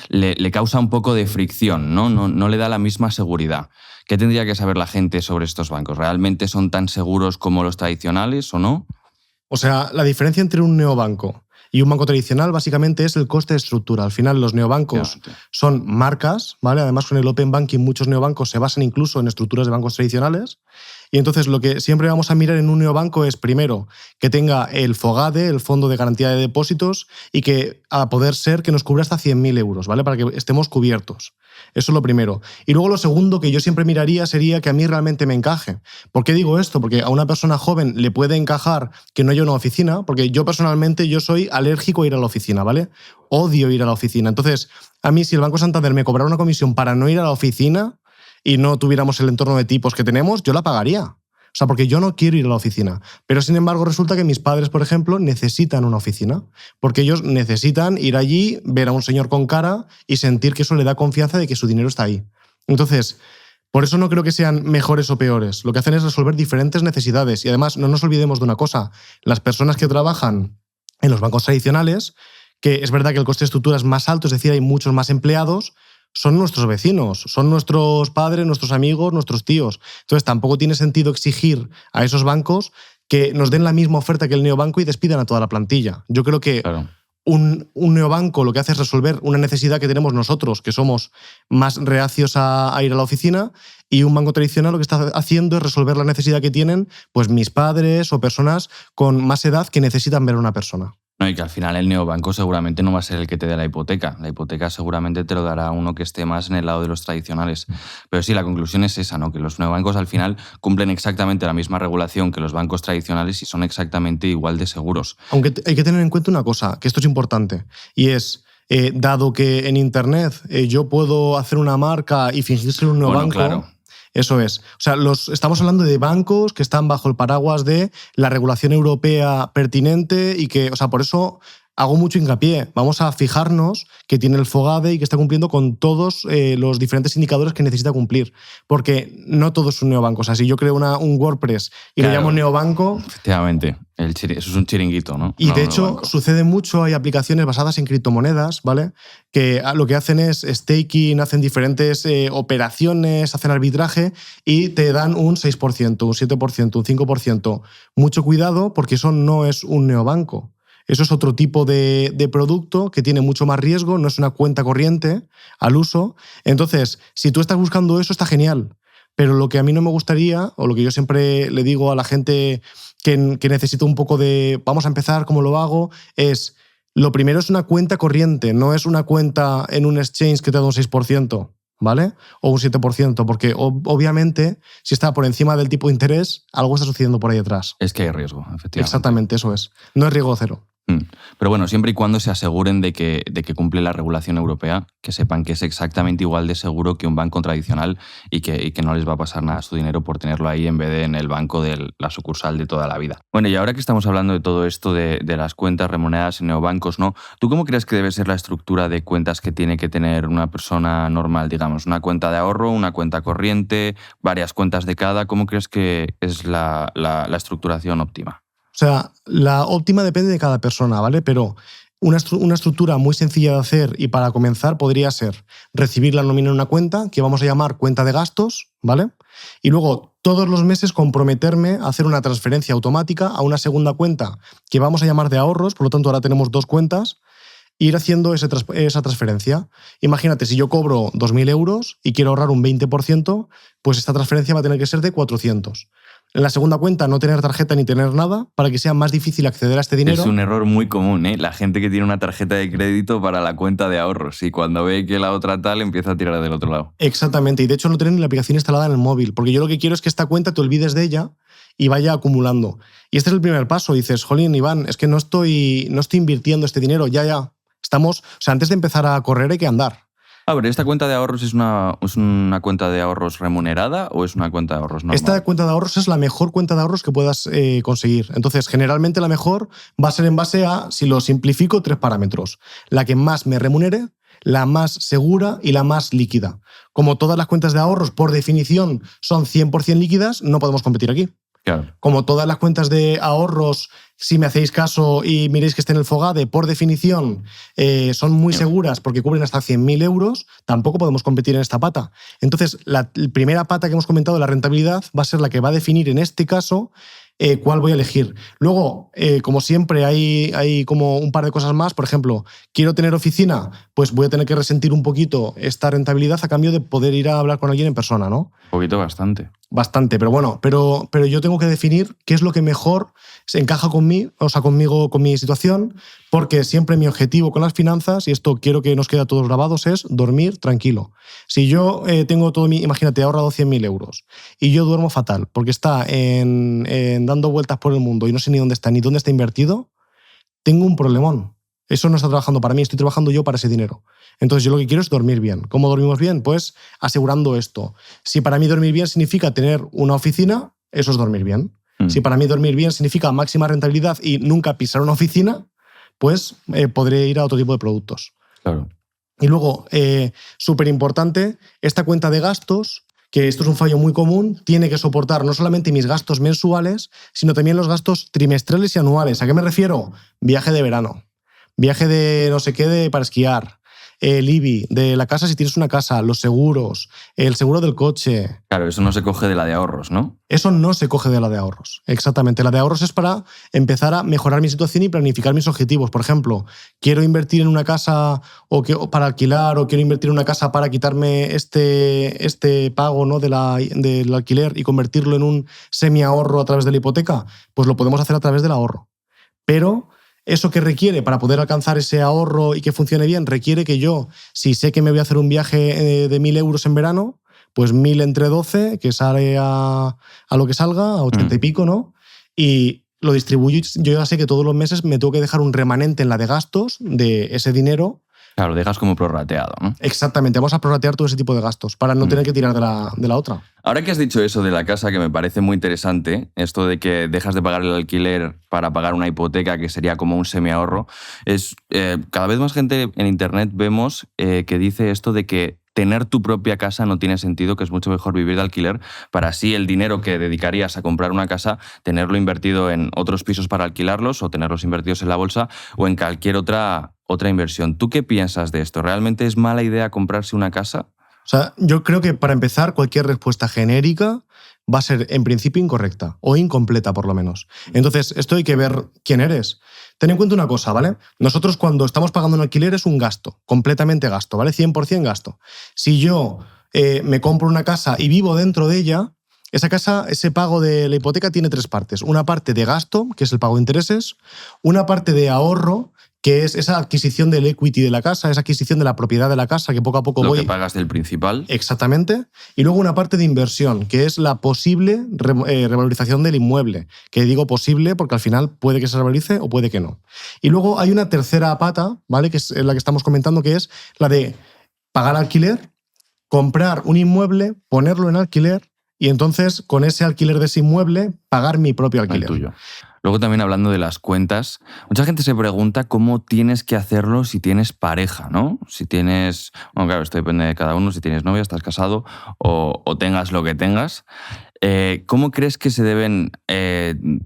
le causa un poco de fricción, ¿no? No le da la misma seguridad. ¿Qué tendría que saber la gente sobre estos bancos? ¿Realmente son tan seguros como los tradicionales o no? O sea, la diferencia entre un neobanco y un banco tradicional básicamente es el coste de estructura. Al final los neobancos son marcas, ¿vale? Además con el Open Banking muchos neobancos se basan incluso en estructuras de bancos tradicionales. Y entonces lo que siempre vamos a mirar en un neobanco es, primero, que tenga el FOGADE, el Fondo de Garantía de Depósitos, y que a poder ser que nos cubra hasta 100.000 euros, ¿vale? Para que estemos cubiertos. Eso es lo primero. Y luego lo segundo que yo siempre miraría sería que a mí realmente me encaje. ¿Por qué digo esto? Porque a una persona joven le puede encajar que no haya una oficina, porque yo personalmente yo soy alérgico a ir a la oficina, ¿vale? Odio ir a la oficina. Entonces, a mí si el Banco Santander me cobrara una comisión para no ir a la oficina y no tuviéramos el entorno de tipos que tenemos, yo la pagaría. O sea, porque yo no quiero ir a la oficina. Pero, sin embargo, resulta que mis padres, por ejemplo, necesitan una oficina. Porque ellos necesitan ir allí, ver a un señor con cara y sentir que eso le da confianza de que su dinero está ahí. Entonces, por eso no creo que sean mejores o peores. Lo que hacen es resolver diferentes necesidades. Y además, no nos olvidemos de una cosa. Las personas que trabajan en los bancos tradicionales, que es verdad que el coste de estructura es más alto, es decir, hay muchos más empleados, son nuestros vecinos, son nuestros padres, nuestros amigos, nuestros tíos. Entonces tampoco tiene sentido exigir a esos bancos que nos den la misma oferta que el neobanco y despidan a toda la plantilla. Yo creo que un neobanco lo que hace es resolver una necesidad que tenemos nosotros, que somos más reacios a ir a la oficina, y un banco tradicional lo que está haciendo es resolver la necesidad que tienen pues mis padres o personas con más edad que necesitan ver a una persona. No, y que al final el neobanco seguramente no va a ser el que te dé la hipoteca. La hipoteca seguramente te lo dará uno que esté más en el lado de los tradicionales. Pero sí, la conclusión es esa, ¿no? Que los neobancos al final cumplen exactamente la misma regulación que los bancos tradicionales y son exactamente igual de seguros. Aunque hay que tener en cuenta una cosa, que esto es importante, y es, dado que en Internet yo puedo hacer una marca y fingir ser un neobanco... Bueno, claro. Eso es. O sea, estamos hablando de bancos que están bajo el paraguas de la regulación europea pertinente y que, o sea, por eso hago mucho hincapié. Vamos a fijarnos que tiene el FOGADE y que está cumpliendo con todos los diferentes indicadores que necesita cumplir. Porque no todo es un neobanco. O sea, si yo creo un WordPress y le llamo neobanco... Efectivamente. Eso es un chiringuito, ¿no? Y de hecho, sucede mucho, hay aplicaciones basadas en criptomonedas, ¿vale? Que lo que hacen es staking, hacen diferentes operaciones, hacen arbitraje y te dan un 6%, un 7%, un 5%. Mucho cuidado porque eso no es un neobanco. Eso es otro tipo de producto que tiene mucho más riesgo, no es una cuenta corriente al uso. Entonces, si tú estás buscando eso, está genial. Pero lo que a mí no me gustaría, o lo que yo siempre le digo a la gente que necesita un poco de vamos a empezar, ¿cómo lo hago? Es, lo primero es una cuenta corriente, no es una cuenta en un exchange que te da un 6%, ¿vale? O un 7%, porque obviamente si está por encima del tipo de interés, algo está sucediendo por ahí detrás. Es que hay riesgo, efectivamente. Exactamente, eso es. No es riesgo cero. Pero bueno, siempre y cuando se aseguren de que cumple la regulación europea, que sepan que es exactamente igual de seguro que un banco tradicional y que no les va a pasar nada a su dinero por tenerlo ahí en vez de en el banco de la sucursal de toda la vida. Bueno, y ahora que estamos hablando de todo esto de las cuentas remuneradas en neobancos, ¿no? ¿Tú cómo crees que debe ser la estructura de cuentas que tiene que tener una persona normal, digamos? ¿Una cuenta de ahorro, una cuenta corriente, varias cuentas de cada? ¿Cómo crees que es la estructuración óptima? O sea, la óptima depende de cada persona, ¿vale? Pero una estructura muy sencilla de hacer y para comenzar podría ser recibir la nómina en una cuenta que vamos a llamar cuenta de gastos, ¿vale? Y luego todos los meses comprometerme a hacer una transferencia automática a una segunda cuenta que vamos a llamar de ahorros, por lo tanto ahora tenemos 2 cuentas, e ir haciendo esa transferencia. Imagínate, si yo cobro 2.000 euros y quiero ahorrar un 20%, pues esta transferencia va a tener que ser de 400. En la segunda cuenta no tener tarjeta ni tener nada para que sea más difícil acceder a este dinero. Es un error muy común, ¿eh? La gente que tiene una tarjeta de crédito para la cuenta de ahorros y cuando ve que la otra tal empieza a tirar del otro lado. Exactamente, y de hecho no tener ni la aplicación instalada en el móvil, porque yo lo que quiero es que esta cuenta te olvides de ella y vaya acumulando. Y este es el primer paso. Dices, jolín, Iván, es que no estoy invirtiendo este dinero, ya. Estamos, o sea, antes de empezar a correr hay que andar. A ver, ¿esta cuenta de ahorros es una cuenta de ahorros remunerada o es una cuenta de ahorros normal? Esta cuenta de ahorros es la mejor cuenta de ahorros que puedas conseguir. Entonces, generalmente la mejor va a ser en base a, si lo simplifico, 3 parámetros. La que más me remunere, la más segura y la más líquida. Como todas las cuentas de ahorros, por definición, son 100% líquidas, no podemos competir aquí. Claro. Como todas las cuentas de ahorros, si me hacéis caso y miréis que esté en el Fogade, por definición son muy seguras porque cubren hasta 100.000 euros, tampoco podemos competir en esta pata. Entonces, la primera pata que hemos comentado, la rentabilidad, va a ser la que va a definir en este caso cuál voy a elegir. Luego, como siempre, hay como un par de cosas más. Por ejemplo, quiero tener oficina, pues voy a tener que resentir un poquito esta rentabilidad a cambio de poder ir a hablar con alguien en persona, ¿no? Un poquito, bastante. Bastante, pero bueno, pero yo tengo que definir qué es lo que mejor se encaja conmigo, con mi situación, porque siempre mi objetivo con las finanzas, y esto quiero que nos quede a todos grabados, es dormir tranquilo. Si yo tengo imagínate, he ahorrado 100.000 euros y yo duermo fatal porque está dando vueltas por el mundo y no sé ni dónde está invertido, tengo un problemón. Eso no está trabajando para mí, estoy trabajando yo para ese dinero. Entonces yo lo que quiero es dormir bien. ¿Cómo dormimos bien? Pues asegurando esto. Si para mí dormir bien significa tener una oficina, eso es dormir bien. Si para mí dormir bien significa máxima rentabilidad y nunca pisar una oficina, pues podré ir a otro tipo de productos. Claro. Y luego, súper importante, esta cuenta de gastos, que esto es un fallo muy común, tiene que soportar no solamente mis gastos mensuales, sino también los gastos trimestrales y anuales. ¿A qué me refiero? Viaje de verano. Viaje de no sé qué para esquiar, el IBI de la casa si tienes una casa, los seguros, el seguro del coche. Claro, eso no se coge de la de ahorros, ¿no? Eso no se coge de la de ahorros, exactamente. La de ahorros es para empezar a mejorar mi situación y planificar mis objetivos. Por ejemplo, quiero invertir en una casa o para alquilar o quiero invertir en una casa para quitarme este pago, ¿no? del alquiler y convertirlo en un semi-ahorro a través de la hipoteca. Pues lo podemos hacer a través del ahorro. Pero eso que requiere para poder alcanzar ese ahorro y que funcione bien, requiere que yo, si sé que me voy a hacer un viaje de 1.000 euros en verano, pues 1.000 entre 12, que sale a lo que salga, a 80 y pico, ¿no? Y lo distribuyo, yo ya sé que todos los meses me tengo que dejar un remanente en la de gastos de ese dinero. Claro, lo dejas como prorrateado, ¿no? Exactamente, vamos a prorratear todo ese tipo de gastos para no tener que tirar de la otra. Ahora que has dicho eso de la casa, que me parece muy interesante, esto de que dejas de pagar el alquiler para pagar una hipoteca, que sería como un semiahorro, es cada vez más gente en Internet vemos que dice esto de que tener tu propia casa no tiene sentido, que es mucho mejor vivir de alquiler, para así el dinero que dedicarías a comprar una casa, tenerlo invertido en otros pisos para alquilarlos o tenerlos invertidos en la bolsa o en cualquier otra inversión. ¿Tú qué piensas de esto? ¿Realmente es mala idea comprarse una casa? O sea, yo creo que para empezar, cualquier respuesta genérica va a ser en principio incorrecta o incompleta por lo menos. Entonces, esto hay que ver quién eres. Ten en cuenta una cosa, ¿vale? Nosotros cuando estamos pagando un alquiler es un gasto, completamente gasto, ¿vale? 100% gasto. Si yo me compro una casa y vivo dentro de ella, esa casa, ese pago de la hipoteca tiene 3 partes. Una parte de gasto, que es el pago de intereses, una parte de ahorro, que es esa adquisición del equity de la casa, esa adquisición de la propiedad de la casa, que poco a poco Lo que pagas del principal. Exactamente. Y luego una parte de inversión, que es la posible revalorización del inmueble. Que digo posible porque al final puede que se revalorice o puede que no. Y luego hay una tercera pata, ¿vale? Que es la que estamos comentando, que es la de pagar alquiler, comprar un inmueble, ponerlo en alquiler y entonces con ese alquiler de ese inmueble pagar mi propio alquiler. El tuyo. Luego también hablando de las cuentas, mucha gente se pregunta cómo tienes que hacerlo si tienes pareja, ¿no? Si tienes, bueno, claro, esto depende de cada uno, si tienes novia, estás casado o tengas lo que tengas. ¿Cómo crees que se deben,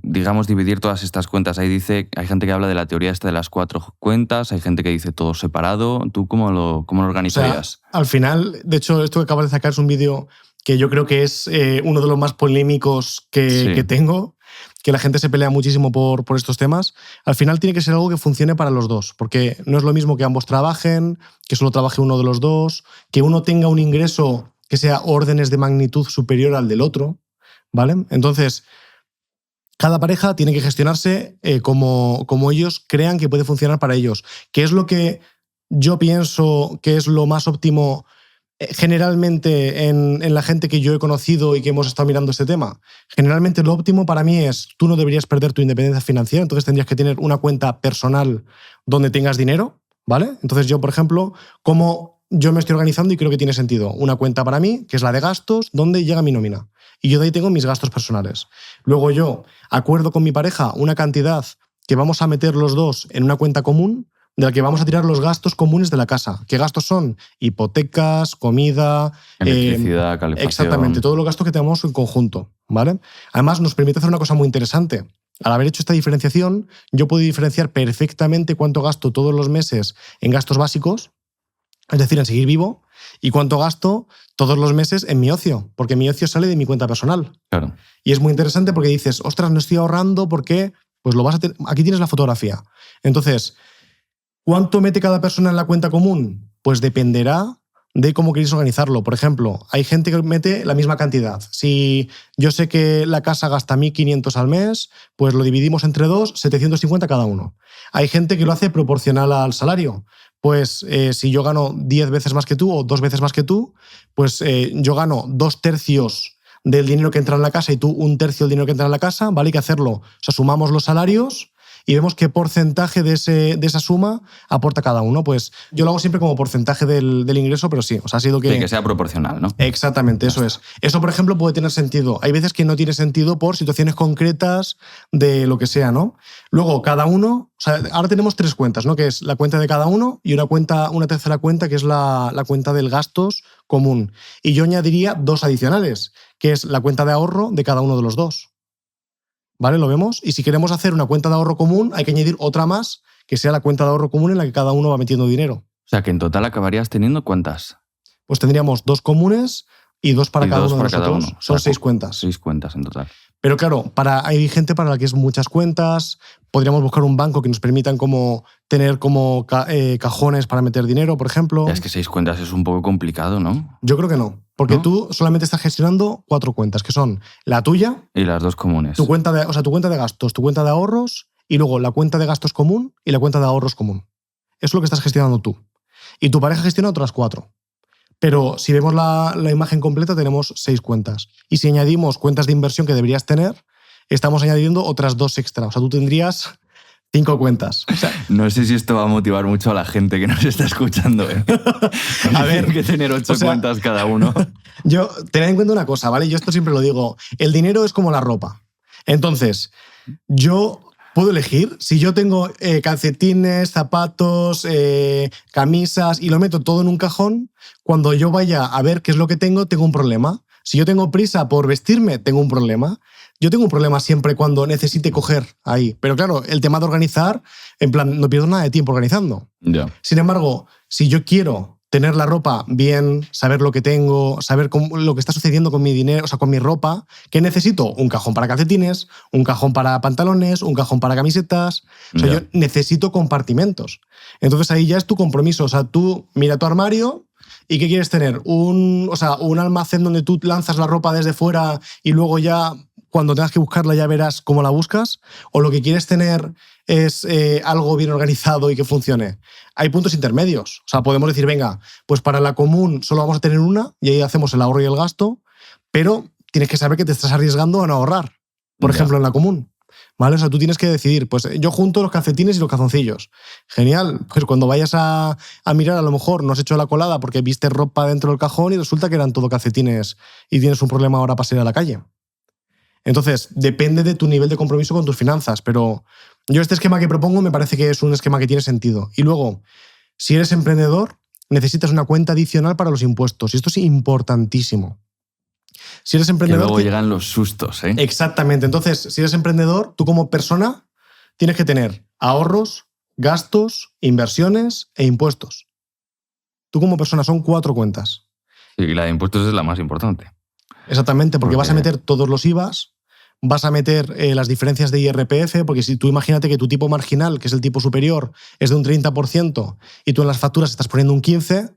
digamos, dividir todas estas cuentas? Hay gente que habla de la teoría esta de las 4 cuentas, hay gente que dice todo separado. ¿Tú cómo lo organizarías? O sea, al final, de hecho, esto que acabas de sacar es un vídeo que yo creo que es uno de los más polémicos que tengo, que la gente se pelea muchísimo por estos temas. Al final tiene que ser algo que funcione para los dos, porque no es lo mismo que ambos trabajen, que solo trabaje uno de los dos, que uno tenga un ingreso que sea órdenes de magnitud superior al del otro, ¿vale? Entonces, cada pareja tiene que gestionarse como ellos crean que puede funcionar para ellos. ¿Qué es lo que yo pienso que es lo más óptimo generalmente en la gente que yo he conocido y que hemos estado mirando este tema? Generalmente lo óptimo para mí es, tú no deberías perder tu independencia financiera, entonces tendrías que tener una cuenta personal donde tengas dinero, ¿vale? Entonces yo, por ejemplo, como yo me estoy organizando y creo que tiene sentido, una cuenta para mí, que es la de gastos, donde llega mi nómina. Y yo de ahí tengo mis gastos personales. Luego yo acuerdo con mi pareja una cantidad que vamos a meter los dos en una cuenta común, de la que vamos a tirar los gastos comunes de la casa. ¿Qué gastos son? Hipotecas, comida... Electricidad, calefacción... Exactamente, todos los gastos que tenemos en conjunto, ¿vale? Además, nos permite hacer una cosa muy interesante. Al haber hecho esta diferenciación, yo puedo diferenciar perfectamente cuánto gasto todos los meses en gastos básicos, es decir, en seguir vivo, y cuánto gasto todos los meses en mi ocio, porque mi ocio sale de mi cuenta personal. Claro. Y es muy interesante porque dices, ostras, no estoy ahorrando porque... Pues lo vas a tener... Aquí tienes la fotografía. Entonces... ¿Cuánto mete cada persona en la cuenta común? Pues dependerá de cómo queréis organizarlo. Por ejemplo, hay gente que mete la misma cantidad. Si yo sé que la casa gasta 1.500 al mes, pues lo dividimos entre 2, 750 cada uno. Hay gente que lo hace proporcional al salario. Pues si yo gano 10 veces más que tú o 2 veces más que tú, pues yo gano 2/3 del dinero que entra en la casa y tú 1/3 del dinero que entra en la casa, ¿vale? Hay que hacerlo. O sea, sumamos los salarios y vemos qué porcentaje de esa suma aporta cada uno. Pues yo lo hago siempre como porcentaje del ingreso, pero sí, o sea, ha sido que... Sí, que sea proporcional, ¿no? Exactamente, eso es. Eso, por ejemplo, puede tener sentido. Hay veces que no tiene sentido por situaciones concretas de lo que sea, ¿no? Luego, cada uno... O sea, ahora tenemos 3 cuentas, ¿no? Que es la cuenta de cada uno y una tercera cuenta que es la cuenta del gastos común. Y yo añadiría 2 adicionales, que es la cuenta de ahorro de cada uno de los dos. ¿Vale? ¿Lo vemos? Y si queremos hacer una cuenta de ahorro común, hay que añadir otra más, que sea la cuenta de ahorro común en la que cada uno va metiendo dinero. O sea, que en total acabarías teniendo ¿cuántas? Pues tendríamos 2 comunes y 2 para cada uno de nosotros. Son 6 cuentas. 6 cuentas en total. Pero claro, hay gente para la que es muchas cuentas. Podríamos buscar un banco que nos permitan tener como cajones para meter dinero, por ejemplo. Es que 6 cuentas es un poco complicado, ¿no? Yo creo que no. Porque tú solamente estás gestionando 4 cuentas, que son la tuya... Y las 2 comunes. Tu cuenta de gastos, tu cuenta de ahorros y luego la cuenta de gastos común y la cuenta de ahorros común. Eso es lo que estás gestionando tú. Y tu pareja gestiona otras 4. Pero si vemos la imagen completa, tenemos 6 cuentas. Y si añadimos cuentas de inversión que deberías tener, estamos añadiendo otras 2 extra. O sea, tú tendrías 5 cuentas. O sea, no sé si esto va a motivar mucho a la gente que nos está escuchando. A ver, que tener 8 cuentas cada uno. Yo, tened en cuenta una cosa, ¿vale? Yo esto siempre lo digo. El dinero es como la ropa. Entonces, yo puedo elegir. Si yo tengo calcetines, zapatos, camisas y lo meto todo en un cajón, cuando yo vaya a ver qué es lo que tengo un problema. Si yo tengo prisa por vestirme, tengo un problema. Yo tengo un problema siempre cuando necesite coger ahí. Pero claro, el tema de organizar, en plan, no pierdo nada de tiempo organizando. Yeah. Sin embargo, si yo quiero tener la ropa bien, saber lo que tengo, saber lo que está sucediendo con mi dinero, o sea, con mi ropa. ¿Qué necesito? Un cajón para calcetines, un cajón para pantalones, un cajón para camisetas. O sea, yo necesito compartimentos. Entonces ahí ya es tu compromiso. O sea, tú mira tu armario y ¿qué quieres tener? Un almacén donde tú lanzas la ropa desde fuera y luego ya cuando tengas que buscarla ya verás cómo la buscas. O lo que quieres tener es algo bien organizado y que funcione. Hay puntos intermedios. O sea, podemos decir, venga, pues para la común solo vamos a tener una y ahí hacemos el ahorro y el gasto, pero tienes que saber que te estás arriesgando a no ahorrar, por ejemplo, en la común. ¿Vale? O sea, tú tienes que decidir, pues yo junto los calcetines y los calzoncillos. Genial. Pues cuando vayas a mirar, a lo mejor no has hecho la colada porque viste ropa dentro del cajón y resulta que eran todo calcetines y tienes un problema ahora para salir a la calle. Entonces, depende de tu nivel de compromiso con tus finanzas, pero yo este esquema que propongo me parece que es un esquema que tiene sentido. Y luego, si eres emprendedor, necesitas una cuenta adicional para los impuestos. Y esto es importantísimo. Si eres emprendedor... Que luego llegan los sustos, ¿eh? Exactamente. Entonces, si eres emprendedor, tú como persona tienes que tener ahorros, gastos, inversiones e impuestos. Tú como persona son 4 cuentas. Sí, y la de impuestos es la más importante. Exactamente, porque vas a meter todos los IVAs, vas a meter las diferencias de IRPF, porque si tú imagínate que tu tipo marginal, que es el tipo superior, es de un 30% y tú en las facturas estás poniendo un 15%.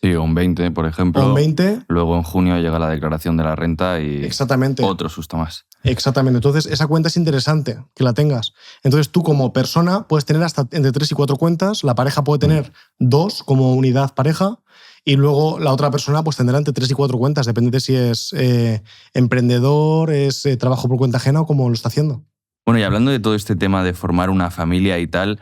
Sí, o un 20%, por ejemplo. O un 20%. Luego en junio llega la declaración de la renta y exactamente. Otro susto más. Exactamente. Entonces, esa cuenta es interesante que la tengas. Entonces, tú como persona puedes tener hasta entre 3 y 4 cuentas. La pareja puede tener 2 como unidad pareja. Y luego la otra persona pues tendrá entre 3 y 4 cuentas. Depende de si es emprendedor, es trabajo por cuenta ajena o cómo lo está haciendo. Bueno, y hablando de todo este tema de formar una familia y tal,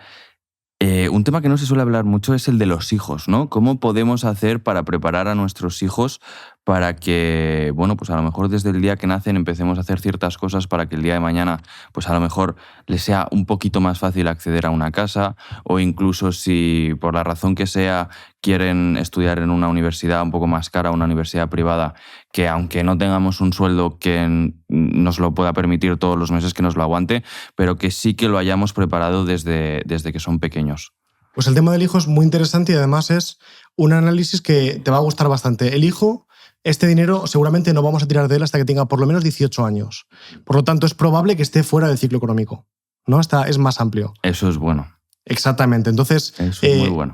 un tema que no se suele hablar mucho es el de los hijos, ¿no? ¿Cómo podemos hacer para preparar a nuestros hijos para que, bueno, pues a lo mejor desde el día que nacen empecemos a hacer ciertas cosas para que el día de mañana, pues a lo mejor les sea un poquito más fácil acceder a una casa, o incluso si por la razón que sea quieren estudiar en una universidad un poco más cara, una universidad privada, que aunque no tengamos un sueldo que nos lo pueda permitir todos los meses que nos lo aguante, pero que sí que lo hayamos preparado desde que son pequeños? Pues el tema del hijo es muy interesante y además es un análisis que te va a gustar bastante. El hijo, este dinero seguramente no vamos a tirar de él hasta que tenga por lo menos 18 años. Por lo tanto, es probable que esté fuera del ciclo económico, ¿no? Es más amplio. Eso es bueno. Exactamente. Entonces, eso es muy bueno.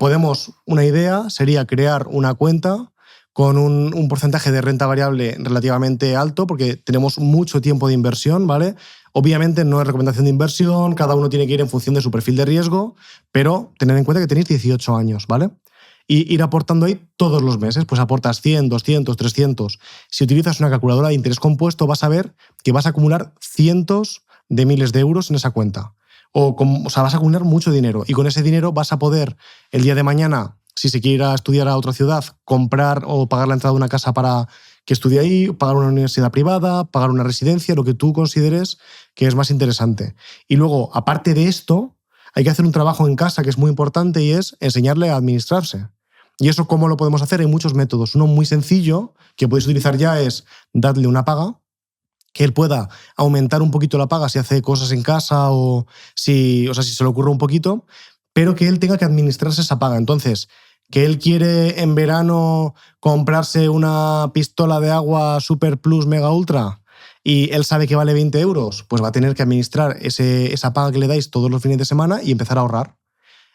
Una idea sería crear una cuenta con un porcentaje de renta variable relativamente alto, porque tenemos mucho tiempo de inversión, ¿vale? Obviamente no es recomendación de inversión, cada uno tiene que ir en función de su perfil de riesgo, pero tened en cuenta que tenéis 18 años, ¿vale? Y ir aportando ahí todos los meses, pues aportas 100, 200, 300. Si utilizas una calculadora de interés compuesto, vas a ver que vas a acumular cientos de miles de euros en esa cuenta. O sea, vas a acumular mucho dinero y con ese dinero vas a poder el día de mañana, si se quiere ir a estudiar a otra ciudad, comprar o pagar la entrada de una casa para que estudie ahí, pagar una universidad privada, pagar una residencia, lo que tú consideres que es más interesante. Y luego, aparte de esto, hay que hacer un trabajo en casa que es muy importante y es enseñarle a administrarse. ¿Y eso cómo lo podemos hacer? Hay muchos métodos. Uno muy sencillo que podéis utilizar ya es darle una paga, que él pueda aumentar un poquito la paga si hace cosas en casa o si se le ocurre un poquito, pero que él tenga que administrarse esa paga. Entonces, que él quiere en verano comprarse una pistola de agua Super Plus Mega Ultra y él sabe que vale 20 euros, pues va a tener que administrar esa paga que le dais todos los fines de semana y empezar a ahorrar.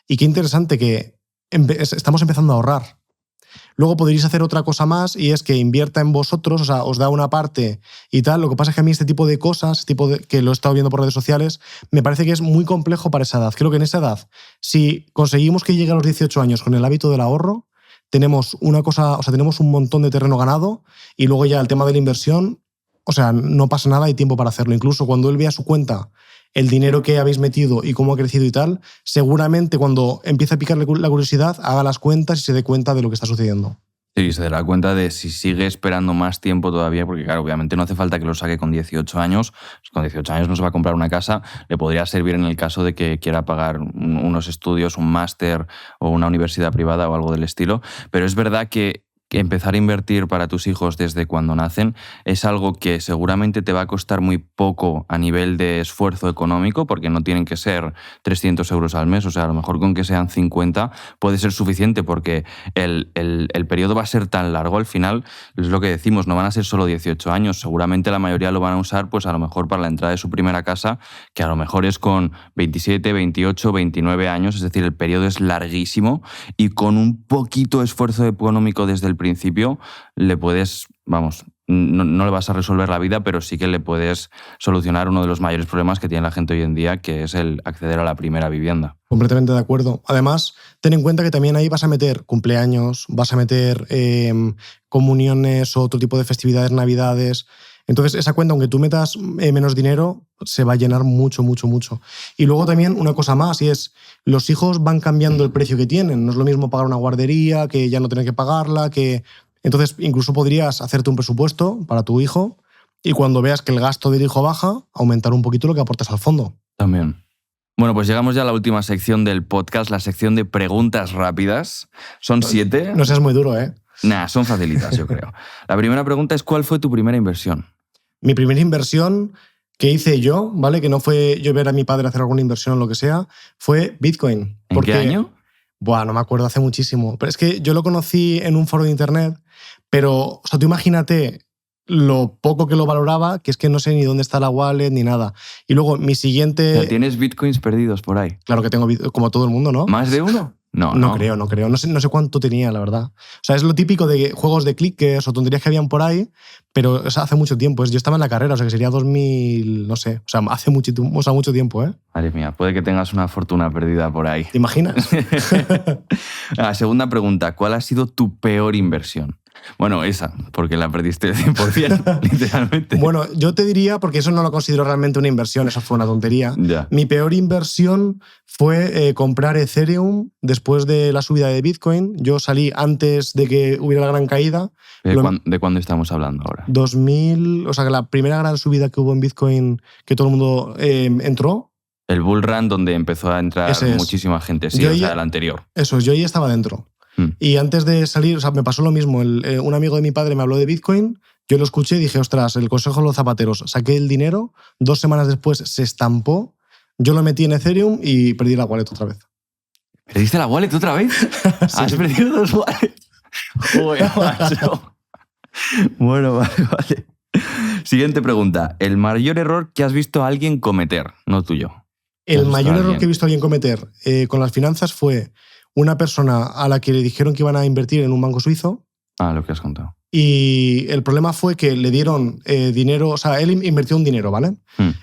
Y qué interesante que estamos empezando a ahorrar. Luego podréis hacer otra cosa más y es que invierta en vosotros, o sea, os da una parte y tal. Lo que pasa es que a mí este tipo de cosas, que lo he estado viendo por redes sociales, me parece que es muy complejo para esa edad. Creo que en esa edad, si conseguimos que llegue a los 18 años con el hábito del ahorro, tenemos tenemos un montón de terreno ganado y luego ya el tema de la inversión, o sea, no pasa nada, hay tiempo para hacerlo. Incluso cuando él vea su cuenta, el dinero que habéis metido y cómo ha crecido y tal, seguramente cuando empiece a picarle la curiosidad, haga las cuentas y se dé cuenta de lo que está sucediendo. Sí, se dará cuenta de si sigue esperando más tiempo todavía, porque claro, obviamente no hace falta que lo saque con 18 años. Con 18 años no se va a comprar una casa, le podría servir en el caso de que quiera pagar unos estudios, un máster o una universidad privada o algo del estilo. Pero es verdad que que empezar a invertir para tus hijos desde cuando nacen es algo que seguramente te va a costar muy poco a nivel de esfuerzo económico, porque no tienen que ser 300 euros al mes, o sea, a lo mejor con que sean 50 puede ser suficiente, porque el periodo va a ser tan largo al final, es lo que decimos, no van a ser solo 18 años, seguramente la mayoría lo van a usar pues a lo mejor para la entrada de su primera casa, que a lo mejor es con 27, 28, 29 años, es decir, el periodo es larguísimo y con un poquito de esfuerzo económico desde el principio le puedes, vamos, no le vas a resolver la vida, pero sí que le puedes solucionar uno de los mayores problemas que tiene la gente hoy en día, que es el acceder a la primera vivienda. Completamente de acuerdo. Además, ten en cuenta que también ahí vas a meter cumpleaños, vas a meter comuniones o otro tipo de festividades, navidades. Entonces, esa cuenta, aunque tú metas menos dinero, se va a llenar mucho, mucho, mucho. Y luego también una cosa más, y es, los hijos van cambiando el precio que tienen. No es lo mismo pagar una guardería, que ya no tener que pagarla, que... Entonces, incluso podrías hacerte un presupuesto para tu hijo y cuando veas que el gasto del hijo baja, aumentar un poquito lo que aportas al fondo. También. Bueno, pues llegamos ya a la última sección del podcast, la sección de preguntas rápidas. Son 7. No seas muy duro, ¿eh? Nah, son facilitas, yo creo. La primera pregunta es, ¿cuál fue tu primera inversión? Mi primera inversión que hice yo, ¿vale? Que no fue yo ver a mi padre hacer alguna inversión o lo que sea, fue Bitcoin. ¿En qué año? Buah, no me acuerdo, hace muchísimo. Pero es que yo lo conocí en un foro de internet, pero, o sea, tú imagínate lo poco que lo valoraba, que es que no sé ni dónde está la wallet ni nada. Y luego mi siguiente... O sea, ¿tienes bitcoins perdidos por ahí? Claro que tengo, como todo el mundo, ¿no? ¿Más de uno? No creo. No sé cuánto tenía, la verdad. O sea, es lo típico de juegos de clickers o tonterías que habían por ahí, pero o sea, hace mucho tiempo. Yo estaba en la carrera, o sea, que sería 2000, no sé. O sea, hace mucho tiempo, ¿eh? Madre mía, puede que tengas una fortuna perdida por ahí. ¿Te imaginas? La segunda pregunta, ¿cuál ha sido tu peor inversión? Bueno, esa, porque la perdiste 100%, literalmente. Bueno, yo te diría, porque eso no lo considero realmente una inversión, eso fue una tontería. Ya. Mi peor inversión fue comprar Ethereum después de la subida de Bitcoin. Yo salí antes de que hubiera la gran caída. ¿De cuándo estamos hablando ahora? 2000, o sea, que la primera gran subida que hubo en Bitcoin, que todo el mundo entró. El bull run donde empezó a entrar muchísima gente, sí, o sea, el anterior. Eso, yo ahí estaba dentro. Y antes de salir, o sea, me pasó lo mismo. Un amigo de mi padre me habló de Bitcoin, yo lo escuché y dije, ostras, el consejo de los zapateros. Saqué el dinero, 2 semanas después se estampó, yo lo metí en Ethereum y perdí la wallet otra vez. ¿Perdiste la wallet otra vez? Sí. ¿Has perdido 2 wallets? Joder, macho. Bueno, vale. Siguiente pregunta. ¿El mayor error que has visto a alguien cometer? No tuyo. El mayor error que he visto a alguien cometer con las finanzas fue una persona a la que le dijeron que iban a invertir en un banco suizo. Ah, lo que has contado. Y el problema fue que le dieron dinero, o sea, él invirtió un dinero, ¿vale?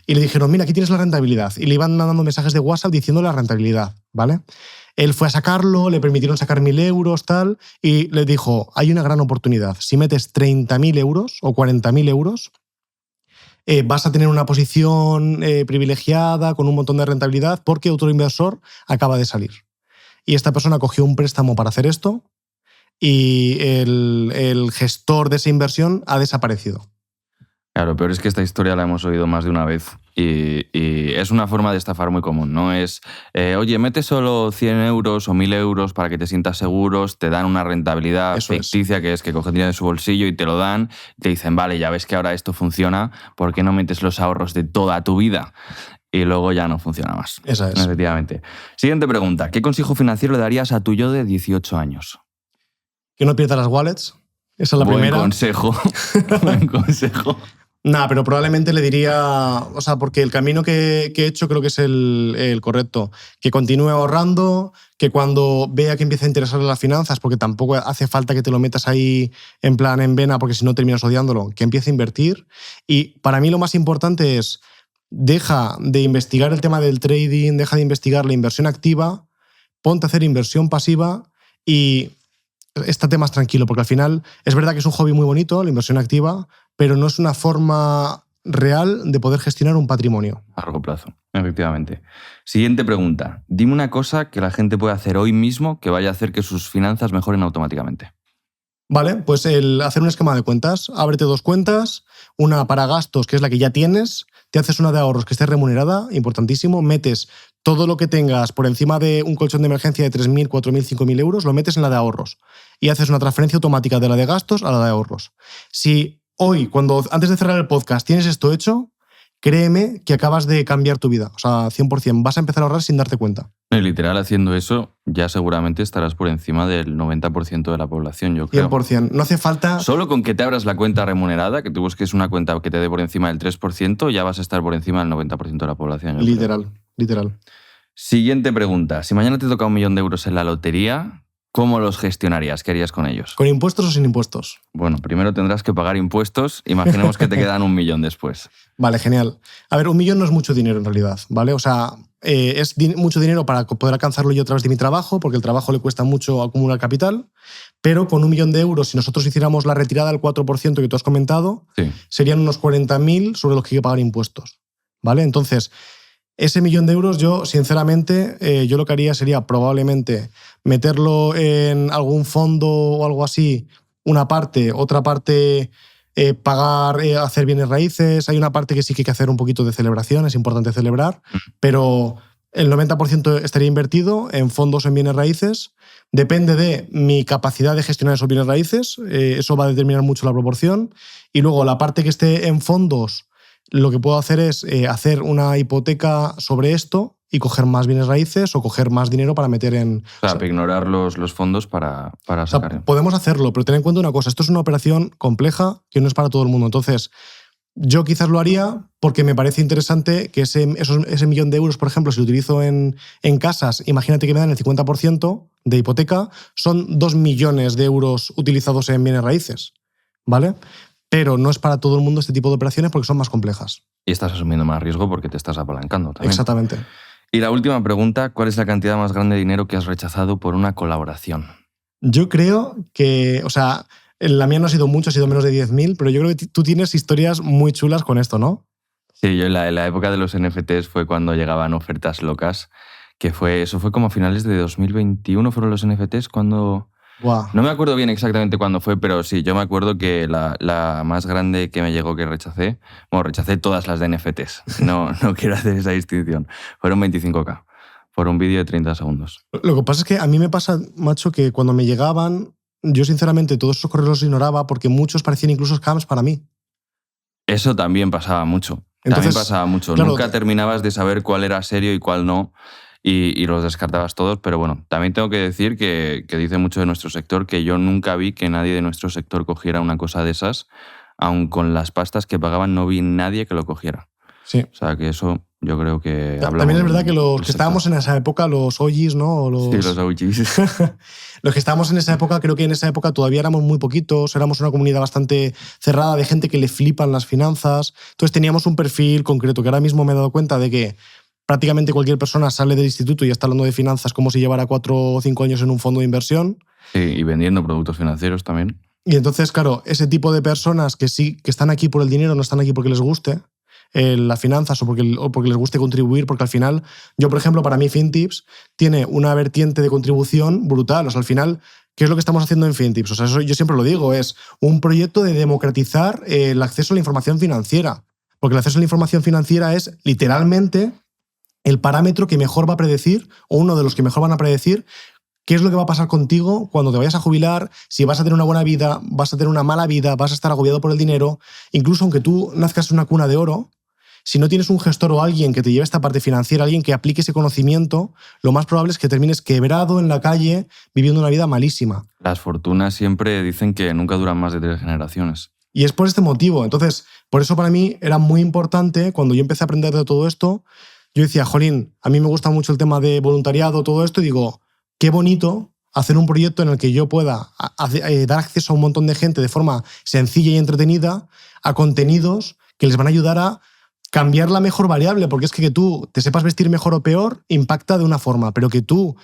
Y le dijeron, mira, aquí tienes la rentabilidad. Y le iban mandando mensajes de WhatsApp diciendo la rentabilidad, ¿vale? Él fue a sacarlo, le permitieron sacar 1.000 euros, tal, y le dijo, hay una gran oportunidad. Si metes 30.000 euros o 40.000 euros, vas a tener una posición privilegiada con un montón de rentabilidad porque otro inversor acaba de salir. Y esta persona cogió un préstamo para hacer esto y el gestor de esa inversión ha desaparecido. Claro, pero es que esta historia la hemos oído más de una vez y es una forma de estafar muy común, ¿no? Es, oye, mete solo 100 euros o 1.000 euros para que te sientas seguros, te dan una rentabilidad ficticia, que es que cogen dinero de su bolsillo y te lo dan, y te dicen, vale, ya ves que ahora esto funciona, ¿por qué no metes los ahorros de toda tu vida? Y luego ya no funciona más. Esa es. Efectivamente. Siguiente pregunta. ¿Qué consejo financiero le darías a tu yo de 18 años? Que no pierdas las wallets. Esa es la primera. Buen consejo. Buen consejo. Nah, pero probablemente le diría, o sea, porque el camino que he hecho creo que es el correcto. Que continúe ahorrando, que cuando vea que empieza a interesarle las finanzas, porque tampoco hace falta que te lo metas ahí en plan en vena, porque si no terminas odiándolo, que empiece a invertir. Y para mí lo más importante es, deja de investigar el tema del trading, deja de investigar la inversión activa, ponte a hacer inversión pasiva y estate más tranquilo, porque al final es verdad que es un hobby muy bonito, la inversión activa, pero no es una forma real de poder gestionar un patrimonio. A largo plazo, efectivamente. Siguiente pregunta. Dime una cosa que la gente puede hacer hoy mismo que vaya a hacer que sus finanzas mejoren automáticamente. Vale, pues hacer un esquema de cuentas. Ábrete 2 cuentas, una para gastos, que es la que ya tienes, te haces una de ahorros que esté remunerada, importantísimo, metes todo lo que tengas por encima de un colchón de emergencia de 3.000, 4.000, 5.000 euros, lo metes en la de ahorros y haces una transferencia automática de la de gastos a la de ahorros. Si hoy, antes de cerrar el podcast, tienes esto hecho, créeme que acabas de cambiar tu vida. O sea, 100%. Vas a empezar a ahorrar sin darte cuenta. Literal, haciendo eso, ya seguramente estarás por encima del 90% de la población, yo creo. 100%. No hace falta... Solo con que te abras la cuenta remunerada, que tú busques una cuenta que te dé por encima del 3%, ya vas a estar por encima del 90% de la población. Literal. Siguiente pregunta. Si mañana te toca 1 millón de euros en la lotería, ¿cómo los gestionarías? ¿Qué harías con ellos? ¿Con impuestos o sin impuestos? Bueno, primero tendrás que pagar impuestos. Imaginemos que te quedan 1 millón después. Vale, genial. A ver, 1 millón no es mucho dinero en realidad, ¿vale? O sea, es mucho dinero para poder alcanzarlo yo a través de mi trabajo, porque el trabajo le cuesta mucho acumular capital, pero con 1 millón de euros, si nosotros hiciéramos la retirada del 4% que tú has comentado, sí, serían unos 40.000 sobre los que hay que pagar impuestos, ¿vale? Entonces, ese 1 millón de euros yo, sinceramente, yo lo que haría sería probablemente meterlo en algún fondo o algo así, una parte, otra parte... pagar, hacer bienes raíces. Hay una parte que sí que hay que hacer un poquito de celebración, es importante celebrar, pero el 90% estaría invertido en fondos en bienes raíces. Depende de mi capacidad de gestionar esos bienes raíces, eso va a determinar mucho la proporción. Y luego la parte que esté en fondos, lo que puedo hacer es hacer una hipoteca sobre esto y coger más bienes raíces o coger más dinero para meter en... O sea, ignorar los fondos para sacar. O sea, podemos hacerlo, pero ten en cuenta una cosa, esto es una operación compleja que no es para todo el mundo. Entonces, yo quizás lo haría porque me parece interesante que ese 1 millón de euros, por ejemplo, si lo utilizo en casas, imagínate que me dan el 50% de hipoteca, son 2 millones de euros utilizados en bienes raíces, ¿vale? Pero no es para todo el mundo este tipo de operaciones porque son más complejas. Y estás asumiendo más riesgo porque te estás apalancando también. Exactamente. Y la última pregunta, ¿cuál es la cantidad más grande de dinero que has rechazado por una colaboración? Yo creo que, o sea, la mía no ha sido mucho, ha sido menos de 10.000, pero yo creo que tú tienes historias muy chulas con esto, ¿no? Sí, yo en la época de los NFTs fue cuando llegaban ofertas locas, eso fue como a finales de 2021 fueron los NFTs cuando... Wow. No me acuerdo bien exactamente cuándo fue, pero sí, yo me acuerdo que la más grande que me llegó que rechacé, bueno, rechacé todas las de NFTs, no quiero hacer esa distinción, fueron 25.000 por un vídeo de 30 segundos. Lo que pasa es que a mí me pasa, macho, que cuando me llegaban, yo sinceramente todos esos correos los ignoraba porque muchos parecían incluso scams para mí. Eso también pasaba mucho. Entonces, también pasaba mucho. claro, Nunca terminabas de saber cuál era serio y cuál no. Y los descartabas todos, pero bueno, también tengo que decir que dice mucho de nuestro sector que yo nunca vi que nadie de nuestro sector cogiera una cosa de esas, aun con las pastas que pagaban no vi nadie que lo cogiera. Sí. O sea que eso yo creo que... También es verdad que los que estábamos en esa época, los OGs, ¿no? Sí, los OGs. Los que estábamos en esa época, creo que en esa época todavía éramos muy poquitos, éramos una comunidad bastante cerrada de gente que le flipan las finanzas, entonces teníamos un perfil concreto que ahora mismo me he dado cuenta de que prácticamente cualquier persona sale del instituto y ya está hablando de finanzas como si llevara 4 o 5 años en un fondo de inversión. Sí, y vendiendo productos financieros también. Y entonces, claro, ese tipo de personas que sí que están aquí por el dinero, no están aquí porque les guste las finanzas o porque les guste contribuir, porque al final, yo por ejemplo, para mí FinTips tiene una vertiente de contribución brutal. O sea, al final, ¿qué es lo que estamos haciendo en FinTips? O sea, eso yo siempre lo digo, es un proyecto de democratizar el acceso a la información financiera. Porque el acceso a la información financiera es literalmente el parámetro que mejor va a predecir, o uno de los que mejor van a predecir, qué es lo que va a pasar contigo cuando te vayas a jubilar, si vas a tener una buena vida, vas a tener una mala vida, vas a estar agobiado por el dinero. Incluso aunque tú nazcas en una cuna de oro, si no tienes un gestor o alguien que te lleve esta parte financiera, alguien que aplique ese conocimiento, lo más probable es que termines quebrado en la calle viviendo una vida malísima. Las fortunas siempre dicen que nunca duran más de 3 generaciones. Y es por este motivo. Entonces, por eso para mí era muy importante, cuando yo empecé a aprender de todo esto, yo decía, jolín, a mí me gusta mucho el tema de voluntariado, todo esto, y digo, qué bonito hacer un proyecto en el que yo pueda dar acceso a un montón de gente de forma sencilla y entretenida a contenidos que les van a ayudar a cambiar la mejor variable, porque es que tú te sepas vestir mejor o peor impacta de una forma, pero que tú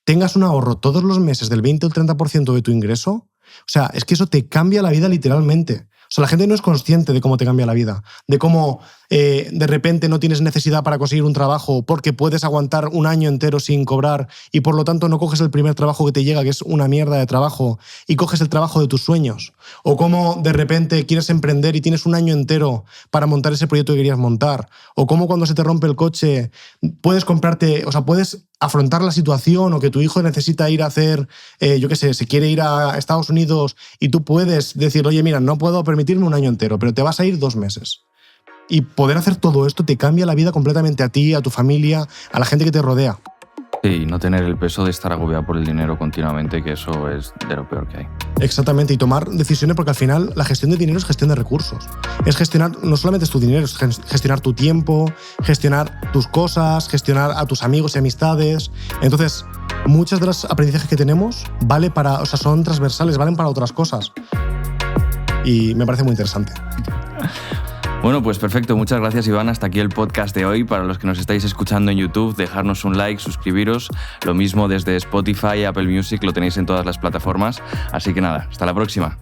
tengas un ahorro todos los meses del 20 o el 30% de tu ingreso, o sea, es que eso te cambia la vida literalmente. sea, la gente no es consciente de cómo te cambia la vida, de cómo de repente no tienes necesidad para conseguir un trabajo porque puedes aguantar un año entero sin cobrar y por lo tanto no coges el primer trabajo que te llega, que es una mierda de trabajo, y coges el trabajo de tus sueños. O cómo de repente quieres emprender y tienes un año entero para montar ese proyecto que querías montar. O cómo cuando se te rompe el coche puedes comprarte, o sea, puedes afrontar la situación, o que tu hijo necesita ir a hacer, yo qué sé, se quiere ir a Estados Unidos y tú puedes decir, oye, mira, no puedo permitirme un año entero, pero te vas a ir 2 meses. Y poder hacer todo esto te cambia la vida completamente a ti, a tu familia, a la gente que te rodea. Sí, no tener el peso de estar agobiado por el dinero continuamente, que eso es de lo peor que hay. Exactamente, y tomar decisiones, porque al final la gestión de dinero es gestión de recursos. Es gestionar, no solamente es tu dinero, es gestionar tu tiempo, gestionar tus cosas, gestionar a tus amigos y amistades. Entonces, muchas de las aprendizajes que tenemos son transversales, valen para otras cosas. Y me parece muy interesante. Bueno, pues perfecto. Muchas gracias, Iván. Hasta aquí el podcast de hoy. Para los que nos estáis escuchando en YouTube, dejarnos un like, suscribiros. Lo mismo desde Spotify, Apple Music, lo tenéis en todas las plataformas. Así que nada, hasta la próxima.